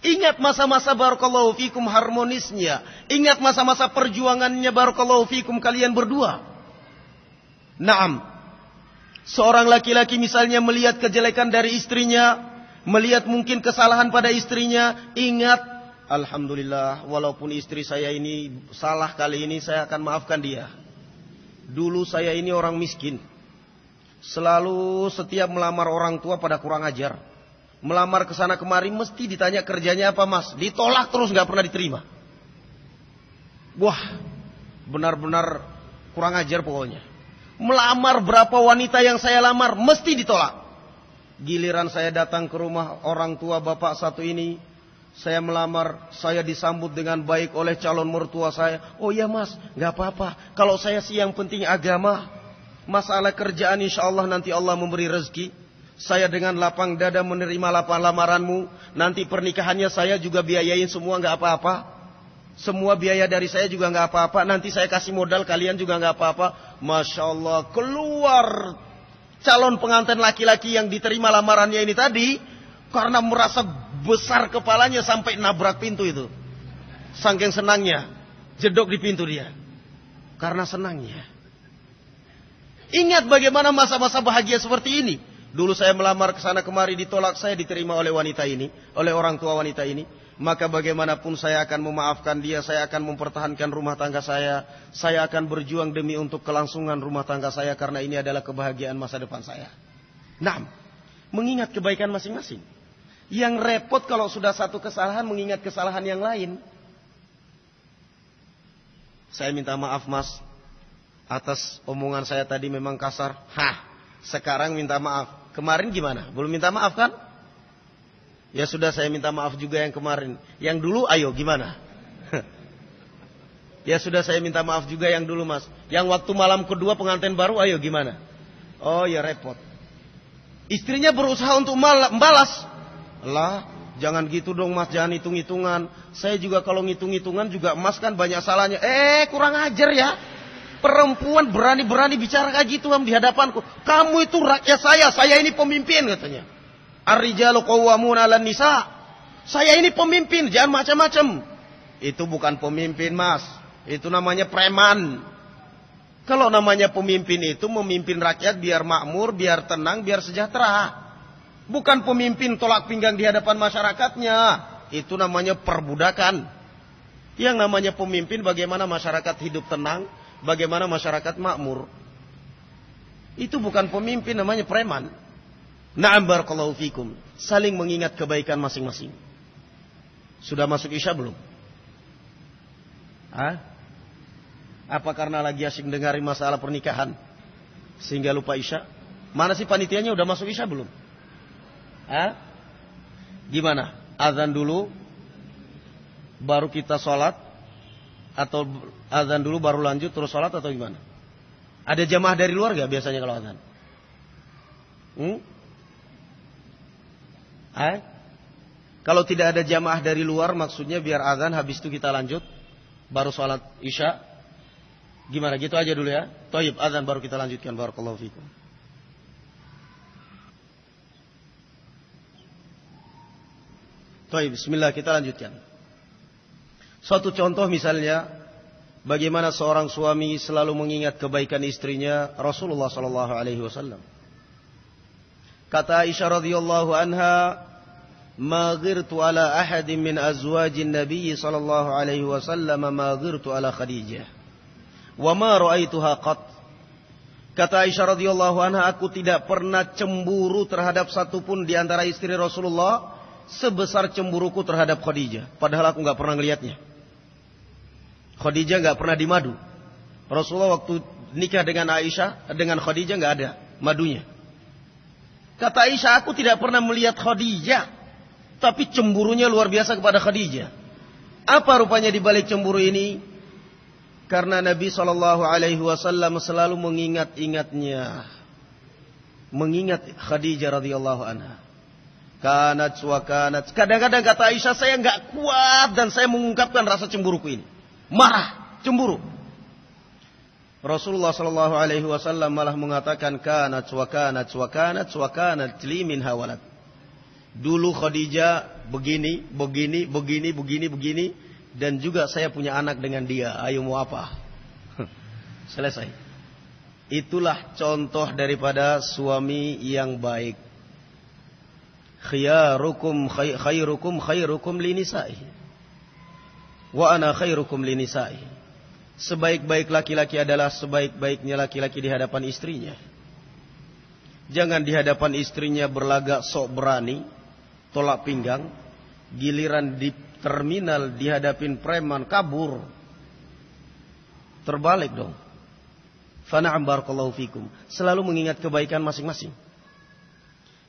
Ingat masa-masa barakallahu fikum harmonisnya. Ingat masa-masa perjuangannya barakallahu fikum kalian berdua. Naam. Seorang laki-laki misalnya melihat kejelekan dari istrinya, melihat mungkin kesalahan pada istrinya, ingat, alhamdulillah walaupun istri saya ini salah kali ini saya akan maafkan dia. Dulu saya ini orang miskin. Selalu setiap melamar orang tua pada kurang ajar. Melamar ke sana kemari mesti ditanya kerjanya apa mas. Ditolak terus gak pernah diterima. Wah, benar-benar kurang ajar pokoknya. Melamar berapa wanita yang saya lamar mesti ditolak. Giliran saya datang ke rumah orang tua bapak satu ini. Saya melamar, saya disambut dengan baik oleh calon mertua saya. Oh ya mas, gak apa-apa. Kalau saya sih yang penting agama. Masalah kerjaan insya Allah nanti Allah memberi rezeki. Saya dengan lapang dada menerima lamaranmu. Nanti pernikahannya saya juga biayain semua, gak apa-apa. Semua biaya dari saya juga gak apa-apa. Nanti saya kasih modal, kalian juga gak apa-apa. Masya Allah, keluar calon pengantin laki-laki yang diterima lamarannya ini tadi. Karena merasa besar kepalanya sampai nabrak pintu itu. Saking senangnya, jedok di pintu dia. Karena senangnya. Ingat bagaimana masa-masa bahagia seperti ini. Dulu saya melamar ke sana kemari ditolak, saya diterima oleh wanita ini, oleh orang tua wanita ini. Maka bagaimanapun saya akan memaafkan dia, saya akan mempertahankan rumah tangga saya akan berjuang demi untuk kelangsungan rumah tangga saya karena ini adalah kebahagiaan masa depan saya. Nah, mengingat kebaikan masing-masing. Yang repot kalau sudah satu kesalahan mengingat kesalahan yang lain. Saya minta maaf mas, atas omongan saya tadi memang kasar. Sekarang minta maaf. Kemarin gimana? Belum minta maaf kan? Ya sudah saya minta maaf juga yang kemarin. Yang dulu ayo gimana? Ya sudah saya minta maaf juga yang dulu mas. Yang waktu malam kedua pengantin baru ayo gimana? Oh ya repot. Istrinya berusaha untuk membalas. Lah jangan gitu dong mas, jangan hitung-hitungan. Saya juga kalau ngitung-hitungan juga mas kan banyak salahnya. Kurang ajar ya. Perempuan berani-berani bicara kayak gitu di hadapanku. Kamu itu rakyat saya ini pemimpin katanya. Ar-rijalu qawwamuna 'alan nisa. Saya ini pemimpin, jangan macam-macam. Itu bukan pemimpin, Mas. Itu namanya preman. Kalau namanya pemimpin itu memimpin rakyat biar makmur, biar tenang, biar sejahtera. Bukan pemimpin tolak pinggang di hadapan masyarakatnya. Itu namanya perbudakan. Yang namanya pemimpin bagaimana masyarakat hidup tenang, bagaimana masyarakat makmur. Itu bukan pemimpin, namanya preman. Na'am barakallahu fikum. Saling mengingat kebaikan masing-masing. Sudah masuk Isya belum? Apa karena lagi asyik dengarin masalah pernikahan sehingga lupa Isya? Mana sih panitianya, udah masuk Isya belum? Gimana? Azan dulu baru kita sholat, atau azan dulu baru lanjut terus sholat, atau gimana? Ada jamaah dari luar gak biasanya kalau azan? Kalau tidak ada jamaah dari luar, maksudnya biar azan habis itu kita lanjut baru sholat Isya. Gimana, gitu aja dulu ya? Thayyib, azan baru kita lanjutkan. Barakallahu fikum. Thayyib, bismillah, kita lanjutkan. Suatu contoh misalnya, bagaimana seorang suami selalu mengingat kebaikan istrinya, Rasulullah sallallahu alaihi wasallam. Kata Aisyah radhiyallahu anha, "Ma ghirtu ala ahadin min azwajin Nabi sallallahu alaihi wasallam ma ghirtu ala Khadijah. Wa ma ra'aituha qat." Kata Aisyah radhiyallahu anha, aku tidak pernah cemburu terhadap satupun di antara istri Rasulullah sebesar cemburuku terhadap Khadijah. Padahal aku enggak pernah ngelihatnya. Khadijah enggak pernah dimadu. Rasulullah waktu nikah dengan Aisyah, dengan Khadijah enggak ada madunya. Kata Aisyah, aku tidak pernah melihat Khadijah, tapi cemburunya luar biasa kepada Khadijah. Apa rupanya di balik cemburu ini? Karena Nabi SAW selalu mengingat-ingatnya, mengingat Khadijah radhiyallahu anha. Kanat wa kanat. Kadang-kadang kata Aisyah, saya enggak kuat dan saya mengungkapkan rasa cemburuku ini. Marah, cemburu. Rasulullah sallallahu alaihi wasallam malah mengatakan, kanat wa kanat wa kanat wa kanat li min hawalad. Dulu Khadijah begini, begini, begini, begini, begini, dan juga saya punya anak dengan dia. Ayo mau apa? Selesai. Itulah contoh daripada suami yang baik. Khiyarukum khairukum li nisa'ihi. Wa ana khairukum li nisa'ihi. Sebaik-baik laki-laki adalah sebaik-baiknya laki-laki di hadapan istrinya. Jangan di hadapan istrinya berlagak sok berani, tolak pinggang. Giliran di terminal dihadapin preman, kabur. Terbalik dong. Fana'am barakallahu fikum. Selalu mengingat kebaikan masing-masing.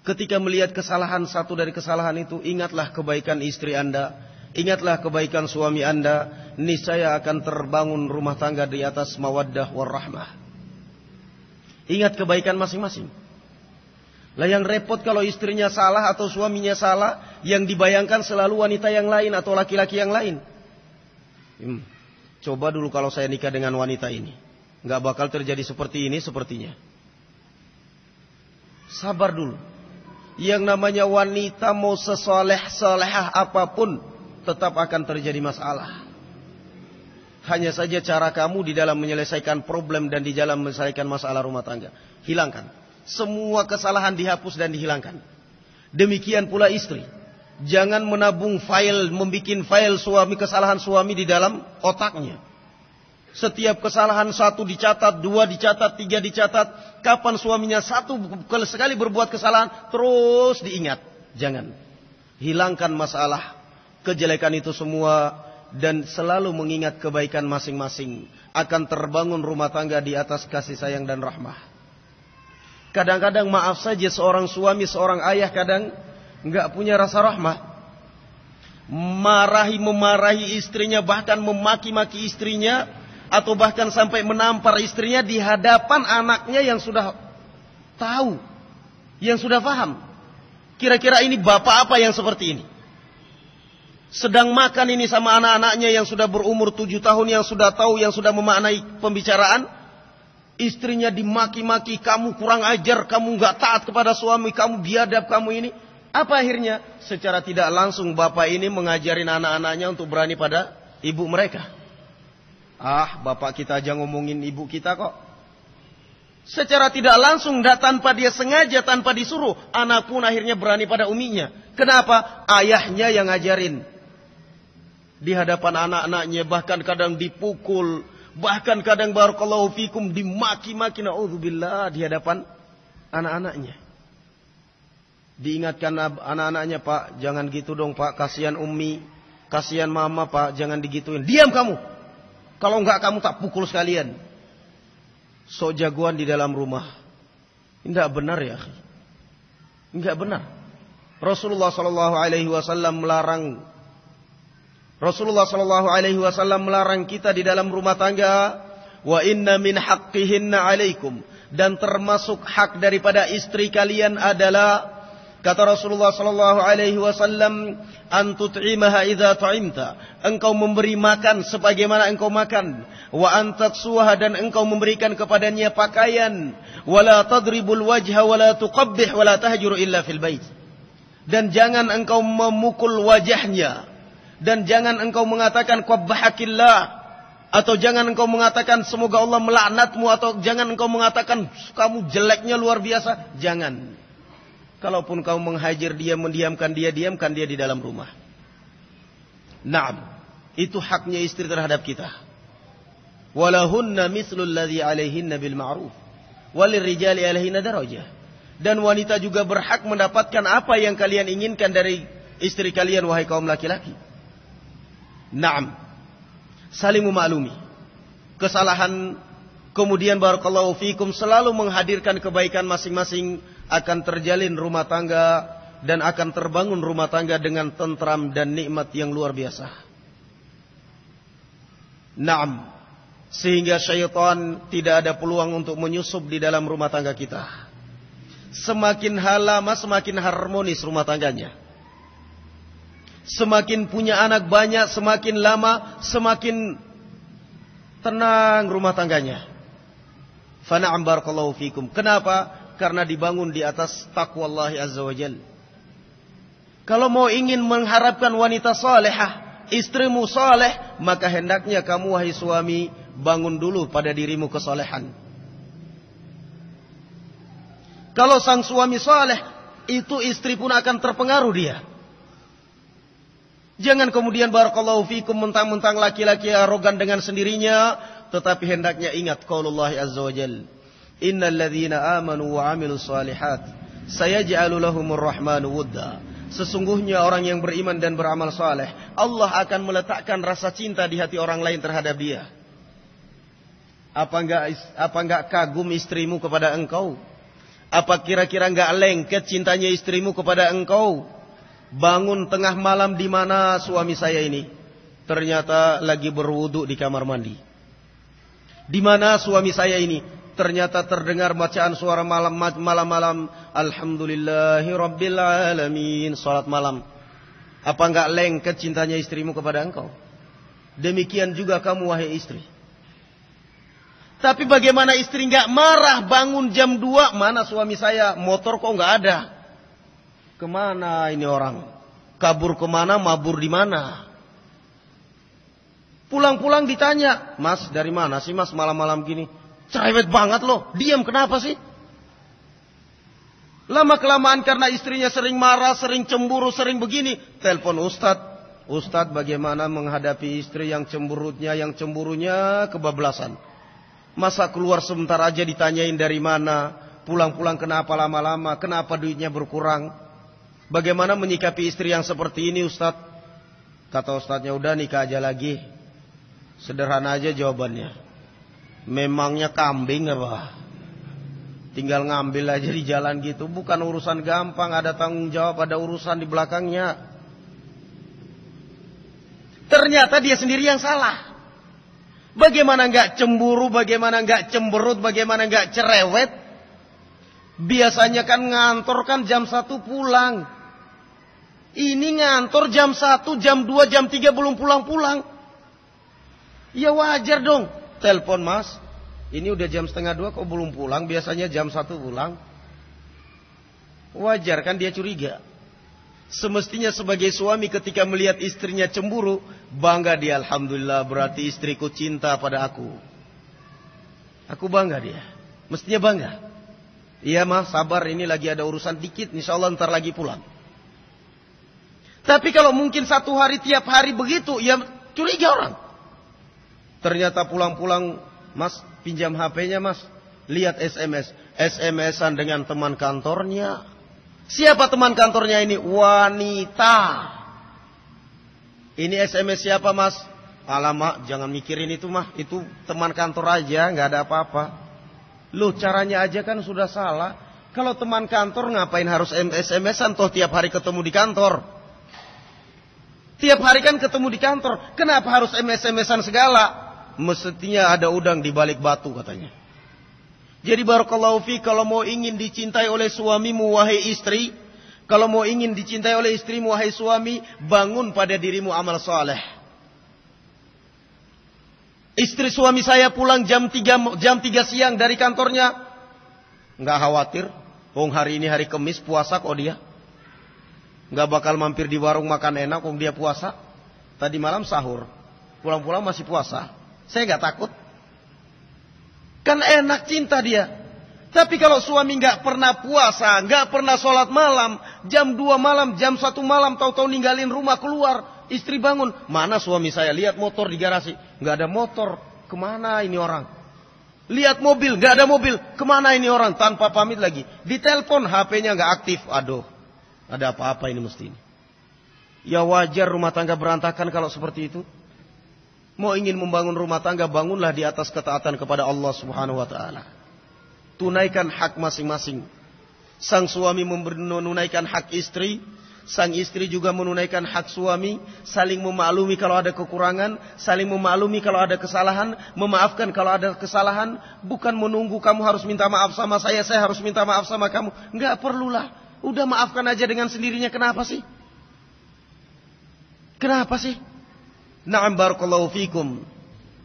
Ketika melihat kesalahan satu dari kesalahan itu, ingatlah kebaikan istri Anda. Ingatlah kebaikan suami Anda, niscaya akan terbangun rumah tangga di atas mawaddah warahmah. Ingat kebaikan masing-masing. Lah yang repot kalau istrinya salah atau suaminya salah, yang dibayangkan selalu wanita yang lain atau laki-laki yang lain. Coba dulu kalau saya nikah dengan wanita ini, nggak bakal terjadi seperti ini sepertinya. Sabar dulu. Yang namanya wanita mau sesoleh-solehah apapun, tetap akan terjadi masalah. Hanya saja cara kamu di dalam menyelesaikan problem dan di dalam menyelesaikan masalah rumah tangga. Hilangkan. Semua kesalahan dihapus dan dihilangkan. Demikian pula istri. Jangan menabung file, membikin file suami, kesalahan suami di dalam otaknya. Setiap kesalahan satu dicatat, dua dicatat, tiga dicatat. Kapan suaminya satu sekali berbuat kesalahan, terus diingat. Jangan. Hilangkan masalah, kejelekan itu semua, dan selalu mengingat kebaikan masing-masing. Akan terbangun rumah tangga di atas kasih sayang dan rahmah. Kadang-kadang maaf saja seorang suami, seorang ayah kadang enggak punya rasa rahmah. Memarahi istrinya, bahkan memaki-maki istrinya, atau bahkan sampai menampar istrinya di hadapan anaknya yang sudah tahu, yang sudah paham. Kira-kira ini bapak apa yang seperti ini? Sedang makan ini sama anak-anaknya yang sudah berumur 7 tahun, yang sudah tahu, yang sudah memaknai pembicaraan. Istrinya dimaki-maki, kamu kurang ajar, kamu gak taat kepada suami, kamu biadab, kamu ini. Apa akhirnya? Secara tidak langsung bapak ini mengajarin anak-anaknya untuk berani pada ibu mereka. Bapak kita aja ngomongin ibu kita kok. Secara tidak langsung, tanpa dia sengaja, tanpa disuruh, anak pun akhirnya berani pada uminya. Kenapa? Ayahnya yang ngajarin. Di hadapan anak-anaknya, bahkan kadang dipukul, Bahkan kadang barakallahu fikum dimaki-maki, naudzubillah, di hadapan anak-anaknya. Diingatkan anak-anaknya, Pak, jangan gitu dong Pak, kasihan Ummi, kasihan Mama Pak, jangan digituin. Diam kamu. Kalau enggak kamu tak pukul sekalian. Sok jagoan di dalam rumah. Enggak benar ya. Enggak benar. Rasulullah sallallahu alaihi wasallam melarang kita di dalam rumah tangga, wa inna min haqqihinna 'alaikum, dan termasuk hak daripada istri kalian adalah, kata Rasulullah sallallahu alaihi wasallam, an tut'imaha idza ta'imta, engkau memberi makan sebagaimana engkau makan, wa an taksuha, dan engkau memberikan kepadanya pakaian, wala tadribul wajha wala tuqabbih wala tahjur illa fil bait, dan jangan engkau memukul wajahnya, dan jangan engkau mengatakan qabbahakillah, atau jangan engkau mengatakan semoga Allah melaknatmu, atau jangan engkau mengatakan kamu jeleknya luar biasa. Jangan. Kalaupun kamu menghajar dia, mendiamkan dia, diamkan dia di dalam rumah. Naam, itu haknya istri terhadap kita. Walahunna mislul ladzi 'alaihinna bil ma'ruf walirrijali 'alaihinna darajah. Dan wanita juga berhak mendapatkan apa yang kalian inginkan dari istri kalian, wahai kaum laki-laki. Naam, saling memaklumi kesalahan, kemudian barakallahu fikum selalu menghadirkan kebaikan masing-masing, akan terjalin rumah tangga dan akan terbangun rumah tangga dengan tentram dan nikmat yang luar biasa. Naam, sehingga syaitan tidak ada peluang untuk menyusup di dalam rumah tangga kita. Semakin lama semakin harmonis rumah tangganya. Semakin punya anak banyak, semakin lama semakin tenang rumah tangganya. Fa na'am barakallahu fikum. Kenapa? Karena dibangun di atas taqwa Allah azza wajalla. Kalau mau ingin mengharapkan wanita salehah, istrimu saleh, maka hendaknya kamu wahai suami bangun dulu pada dirimu kesalehan. Kalau sang suami saleh, itu istri pun akan terpengaruh dia. Jangan kemudian barakallahu fikum mentang-mentang laki-laki arogan dengan sendirinya, tetapi hendaknya ingat qaulullah azza wajalla, innal ladzina amanu wa 'amilus shalihat sayaj'alu lahumur rahmanu wudda. Sesungguhnya orang yang beriman dan beramal saleh, Allah akan meletakkan rasa cinta di hati orang lain terhadap dia. Apa enggak kagum istrimu kepada engkau? Apa kira-kira enggak lengket cintanya istrimu kepada engkau? Bangun tengah malam, di mana suami saya ini? Ternyata lagi berwudu di kamar mandi. Di mana suami saya ini? Ternyata terdengar bacaan suara malam-malam, alhamdulillahi rabbil alamin, salat malam. Apa enggak lengket cintanya istrimu kepada engkau? Demikian juga kamu wahai istri. Tapi bagaimana istri enggak marah bangun jam 2, mana suami saya? Motor kok enggak ada? Kemana ini orang? Kabur kemana, mabur di mana? Pulang-pulang ditanya, Mas dari mana sih Mas malam-malam gini? Cerewet banget loh, diam kenapa sih? Lama-kelamaan karena istrinya sering marah, sering cemburu, sering begini, telepon Ustadz. Ustadz bagaimana menghadapi istri yang cemburunya kebablasan? Masa keluar sebentar aja ditanyain dari mana? Pulang-pulang kenapa lama-lama? Kenapa duitnya berkurang? Bagaimana menyikapi istri yang seperti ini Ustadz? Kata Ustadznya, udah nikah aja lagi. Sederhana aja jawabannya. Memangnya kambing apa? Tinggal ngambil aja di jalan gitu. Bukan urusan gampang, ada tanggung jawab, ada urusan di belakangnya. Ternyata dia sendiri yang salah. Bagaimana enggak cemburu, bagaimana enggak cemberut, bagaimana enggak cerewet? Biasanya kan ngantor kan jam 1 pulang. Ini ngantor jam 1, jam 2, jam 3 belum pulang-pulang. Ya wajar dong. Telepon Mas, ini udah jam 1:30 kok belum pulang. Biasanya jam 1 pulang. Wajar kan dia curiga. Semestinya sebagai suami ketika melihat istrinya cemburu, bangga dia, alhamdulillah berarti istriku cinta pada aku. Aku bangga dia. Mestinya bangga. Iya Mas, sabar, ini lagi ada urusan dikit, insyaallah ntar lagi pulang. Tapi kalau mungkin satu hari tiap hari begitu, ya curiga orang. Ternyata pulang-pulang, Mas, pinjam HP-nya, Mas. Lihat SMS. SMS-an dengan teman kantornya. Siapa teman kantornya ini? Wanita. Ini SMS siapa, Mas? Alamak, jangan mikirin itu, mah. Itu teman kantor aja, nggak ada apa-apa. Loh, caranya aja kan sudah salah. Kalau teman kantor ngapain harus SMS-an? Toh tiap hari ketemu di kantor. Tiap hari kan ketemu di kantor. Kenapa harus SMS-an segala? Mestinya ada udang di balik batu katanya. Jadi barakallahu fi, kalau mau ingin dicintai oleh suamimu wahai istri, kalau mau ingin dicintai oleh istrimu wahai suami, bangun pada dirimu amal saleh. Istri suami saya pulang jam 3 siang dari kantornya, nggak khawatir. Hari ini hari Kamis, puasa kok dia. Nggak bakal mampir di warung makan enak kok dia puasa. Tadi malam sahur, pulang-pulang masih puasa. Saya nggak takut. Kan enak, cinta dia. Tapi kalau suami nggak pernah puasa, nggak pernah sholat malam, jam 2 malam, jam 1 malam, tahu-tahu ninggalin rumah keluar, istri bangun, mana suami saya? Lihat motor di garasi, nggak ada motor, kemana ini orang? Lihat mobil, nggak ada mobil, kemana ini orang? Tanpa pamit lagi, ditelepon, HP-nya nggak aktif, aduh, ada apa-apa ini mesti ini. Ya wajar rumah tangga berantakan kalau seperti itu. Mau ingin membangun rumah tangga, bangunlah di atas ketaatan kepada Allah Subhanahu wa ta'ala. Tunaikan hak masing-masing. Sang suami menunaikan hak istri, sang istri juga menunaikan hak suami, saling memaklumi kalau ada kekurangan, saling memaklumi kalau ada kesalahan, memaafkan kalau ada kesalahan, bukan menunggu kamu harus minta maaf sama saya harus minta maaf sama kamu. Enggak perlulah. Udah maafkan aja dengan sendirinya, kenapa sih? Kenapa sih? Na'am barakallahu fikum.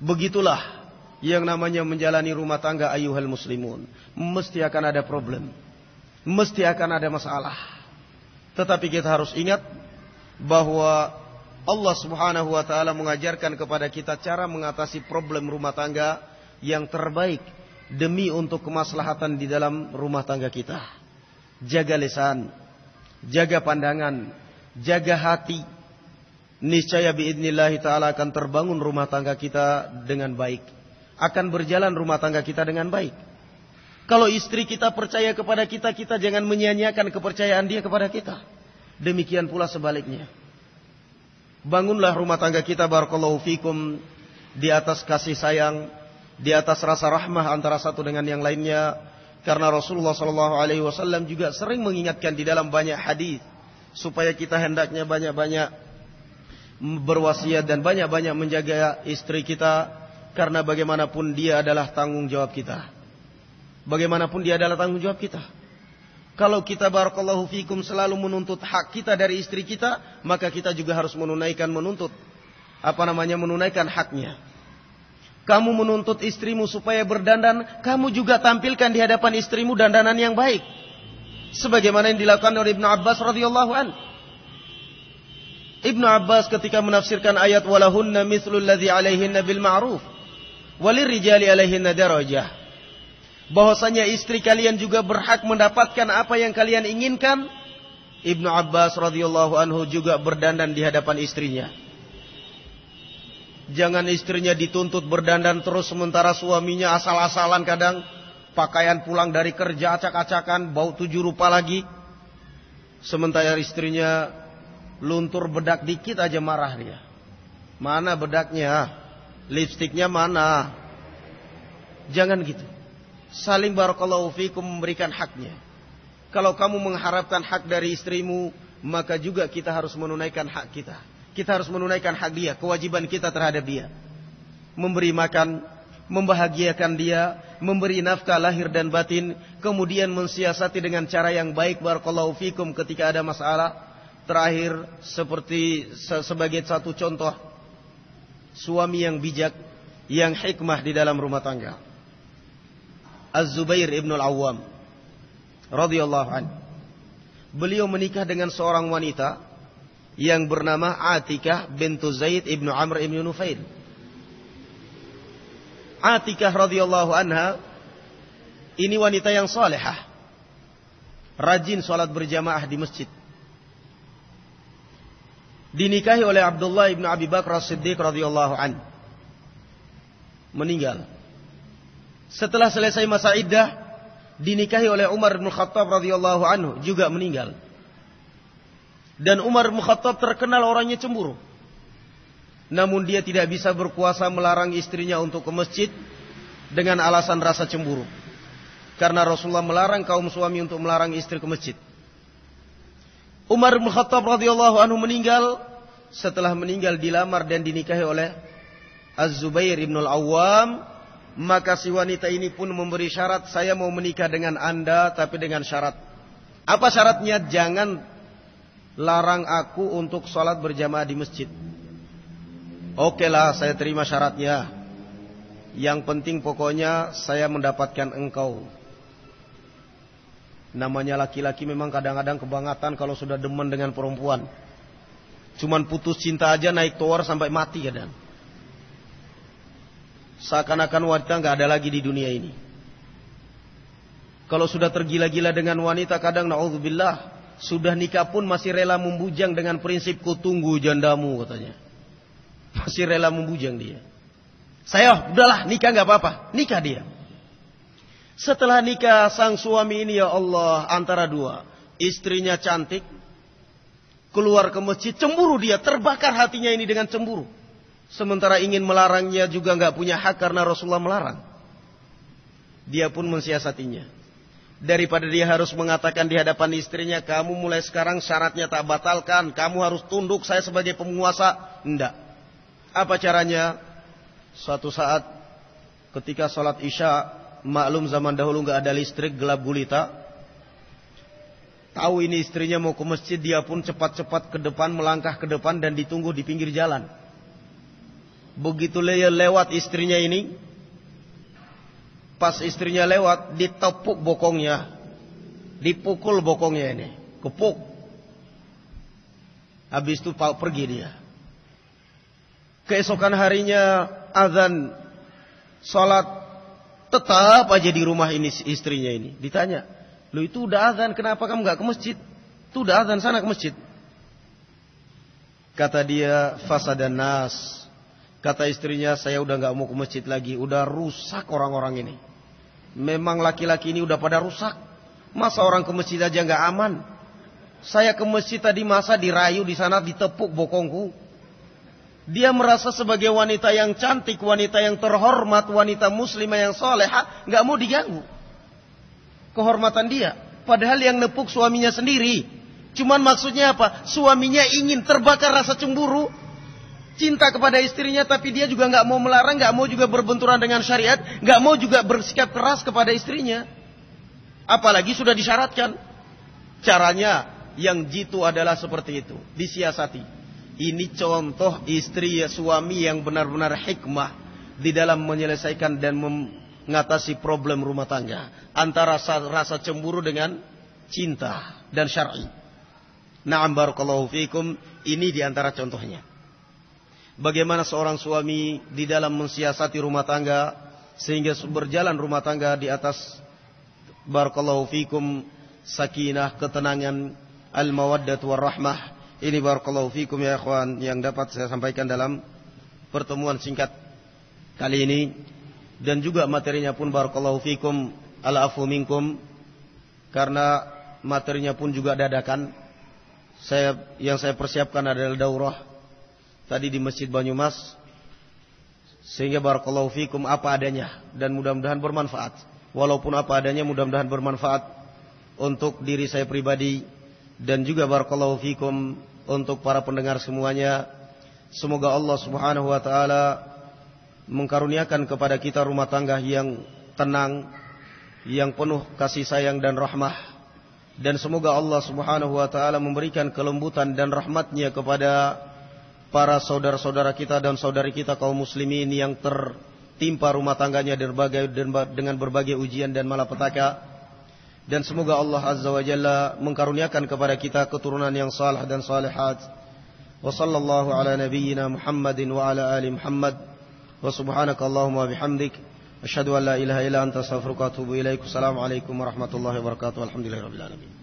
Begitulah yang namanya menjalani rumah tangga ayyuhal muslimun. Mesti akan ada problem. Mesti akan ada masalah. Tetapi kita harus ingat bahwa Allah Subhanahu wa ta'ala mengajarkan kepada kita cara mengatasi problem rumah tangga yang terbaik demi untuk kemaslahatan di dalam rumah tangga kita. Jaga lisan, jaga pandangan, jaga hati. Niscaya biidnillahi ta'ala akan terbangun rumah tangga kita dengan baik. Akan berjalan rumah tangga kita dengan baik. Kalau istri kita percaya kepada kita, kita jangan menyia-nyiakan kepercayaan dia kepada kita. Demikian pula sebaliknya. Bangunlah rumah tangga kita barakallahu fikum di atas kasih sayang, di atas rasa rahmah antara satu dengan yang lainnya. Karena Rasulullah SAW juga sering mengingatkan di dalam banyak hadis supaya kita hendaknya banyak-banyak berwasiat dan banyak-banyak menjaga istri kita, karena bagaimanapun dia adalah tanggung jawab kita. Bagaimanapun dia adalah tanggung jawab kita. Kalau kita barakallahu fikum selalu menuntut hak kita dari istri kita, maka kita juga harus menunaikan haknya. Kamu menuntut istrimu supaya berdandan, kamu juga tampilkan di hadapan istrimu dandanan yang baik. Sebagaimana yang dilakukan oleh Ibnu Abbas radhiyallahu anhu. Ibnu Abbas ketika menafsirkan ayat walahunna mithlul ladzi 'alaihinna bil ma'ruf walirrijali 'alaihinna darajah, bahwasanya istri kalian juga berhak mendapatkan apa yang kalian inginkan. Ibnu Abbas radhiyallahu anhu juga berdandan di hadapan istrinya. Jangan istrinya dituntut berdandan terus sementara suaminya asal-asalan, kadang pakaian pulang dari kerja acak-acakan, bau 7 rupa lagi. Sementara istrinya luntur bedak dikit aja marah dia. Mana bedaknya? Lipstiknya mana? Jangan gitu. Saling barakallahu fikum memberikan haknya. Kalau kamu mengharapkan hak dari istrimu, maka juga kita harus menunaikan hak kita. Kita harus menunaikan hak dia, kewajiban kita terhadap dia. Memberi makan, membahagiakan dia, memberi nafkah lahir dan batin, kemudian mensiasati dengan cara yang baik barakallahu fikum ketika ada masalah. Terakhir, sebagai satu contoh suami yang bijak, yang hikmah di dalam rumah tangga, Az-Zubair ibn al-Awwam radhiyallahu anhu. Beliau menikah dengan seorang wanita yang bernama Atikah bintu Zaid ibn Amr ibn Nufail. Atikah radhiyallahu anha ini wanita yang salehah, rajin salat berjamaah di masjid. Dinikahi oleh Abdullah ibn Abi Bakar As-Siddiq radhiyallahu anhu. meninggal. Setelah selesai masa iddah, dinikahi oleh Umar bin Khattab radhiyallahu anhu, juga meninggal. Dan Umar bin Khattab terkenal orangnya cemburu. Namun dia tidak bisa berkuasa melarang istrinya untuk ke masjid dengan alasan rasa cemburu. Karena Rasulullah melarang kaum suami untuk melarang istri ke masjid. Umar bin Khattab radhiyallahu anhu meninggal. Setelah meninggal dilamar dan dinikahi oleh Az-Zubair ibn al-Awwam. Maka si wanita ini pun memberi syarat, saya mau menikah dengan anda tapi dengan syarat. Apa syaratnya? Jangan larang aku untuk sholat berjamaah di masjid. Oke lah, saya terima syaratnya. Yang penting pokoknya saya mendapatkan engkau. Namanya laki-laki memang kadang-kadang kebangetan kalau sudah demen dengan perempuan. Cuman putus cinta aja naik tower sampai mati kadang. Seakan-akan wanita gak ada lagi di dunia ini. Kalau sudah tergila-gila dengan wanita, kadang na'udzubillah, sudah nikah pun masih rela membujang dengan prinsip kutunggu jandamu katanya. Masih rela membujang dia. Saya udahlah nikah gak apa-apa. Nikah dia. Setelah nikah sang suami ini, ya Allah, antara dua. Istrinya cantik, keluar ke masjid, cemburu dia. Terbakar hatinya ini dengan cemburu. Sementara ingin melarangnya juga gak punya hak karena Rasulullah melarang. Dia pun mensiasatinya. Daripada dia harus mengatakan di hadapan istrinya, kamu mulai sekarang syaratnya tak batalkan, kamu harus tunduk saya sebagai penguasa. Enggak. Apa caranya? Suatu saat ketika sholat isya, maklum zaman dahulu gak ada listrik, gelap gulita. Tahu ini istrinya mau ke masjid, dia pun cepat-cepat ke depan, melangkah ke depan dan ditunggu di pinggir jalan. Begitu lewat istrinya ini, pas istrinya lewat, ditepuk bokongnya, dipukul bokongnya ini, kepuk. Habis itu pergi dia. Keesokan harinya azan salat, tetap aja di rumah ini istrinya ini. Ditanya, "Loh itu udah azan, kenapa kamu gak ke masjid? Itu udah azan, sana ke masjid." Kata dia, "Fasadan nas." Kata istrinya, "Saya udah gak mau ke masjid lagi, udah rusak orang-orang ini. Memang laki-laki ini udah pada rusak. Masa orang ke masjid aja gak aman? Saya ke masjid tadi masa dirayu di sana, ditepuk bokongku." Dia merasa sebagai wanita yang cantik, wanita yang terhormat, wanita muslimah yang solehah, gak mau diganggu kehormatan dia. Padahal yang nepuk suaminya sendiri. Cuman maksudnya apa? Suaminya ingin, terbakar rasa cemburu, cinta kepada istrinya, tapi dia juga gak mau melarang, gak mau juga berbenturan dengan syariat, gak mau juga bersikap keras kepada istrinya. Apalagi sudah disyaratkan. Caranya yang jitu adalah seperti itu, disiasati. Ini contoh istri ya suami yang benar-benar hikmah di dalam menyelesaikan dan mengatasi problem rumah tangga. Antara rasa cemburu dengan cinta dan syar'i. Na'am barakallahu fikum. Ini di antara contohnya. Bagaimana seorang suami di dalam mensiasati rumah tangga sehingga berjalan rumah tangga di atas barakallahu fikum sakinah, ketenangan, al-mawaddah warahmah. Ini barakallahu fikum ya ikhwan yang dapat saya sampaikan dalam pertemuan singkat kali ini. Dan juga materinya pun barakallahu fikum al-afu minkum. Karena materinya pun juga dadakan. Yang saya persiapkan adalah daurah tadi di Masjid Banyumas. Sehingga barakallahu fikum apa adanya. Dan mudah-mudahan bermanfaat. Walaupun apa adanya mudah-mudahan bermanfaat untuk diri saya pribadi. Dan juga barakallahu fikum untuk para pendengar semuanya. Semoga Allah subhanahu wa ta'ala mengkaruniakan kepada kita rumah tangga yang tenang, yang penuh kasih sayang dan rahmah. Dan semoga Allah subhanahu wa ta'ala memberikan kelembutan dan rahmatnya kepada para saudara-saudara kita dan saudari kita kaum muslimin yang tertimpa rumah tangganya dengan berbagai ujian dan malapetaka. Dan semoga Allah Azza wa Jalla mengkaruniakan kepada kita keturunan yang salih dan salihat. Wa sallallahu ala nabiyyina Muhammadin wa ala ali Muhammad. Wa subhanaka Allahumma bihamdik. Asyhadu an la ilaha illa anta astaghfiruka wa atubu ilaik. Assalamualaikum warahmatullahi wabarakatuh. Alhamdulillahirabbil alamin.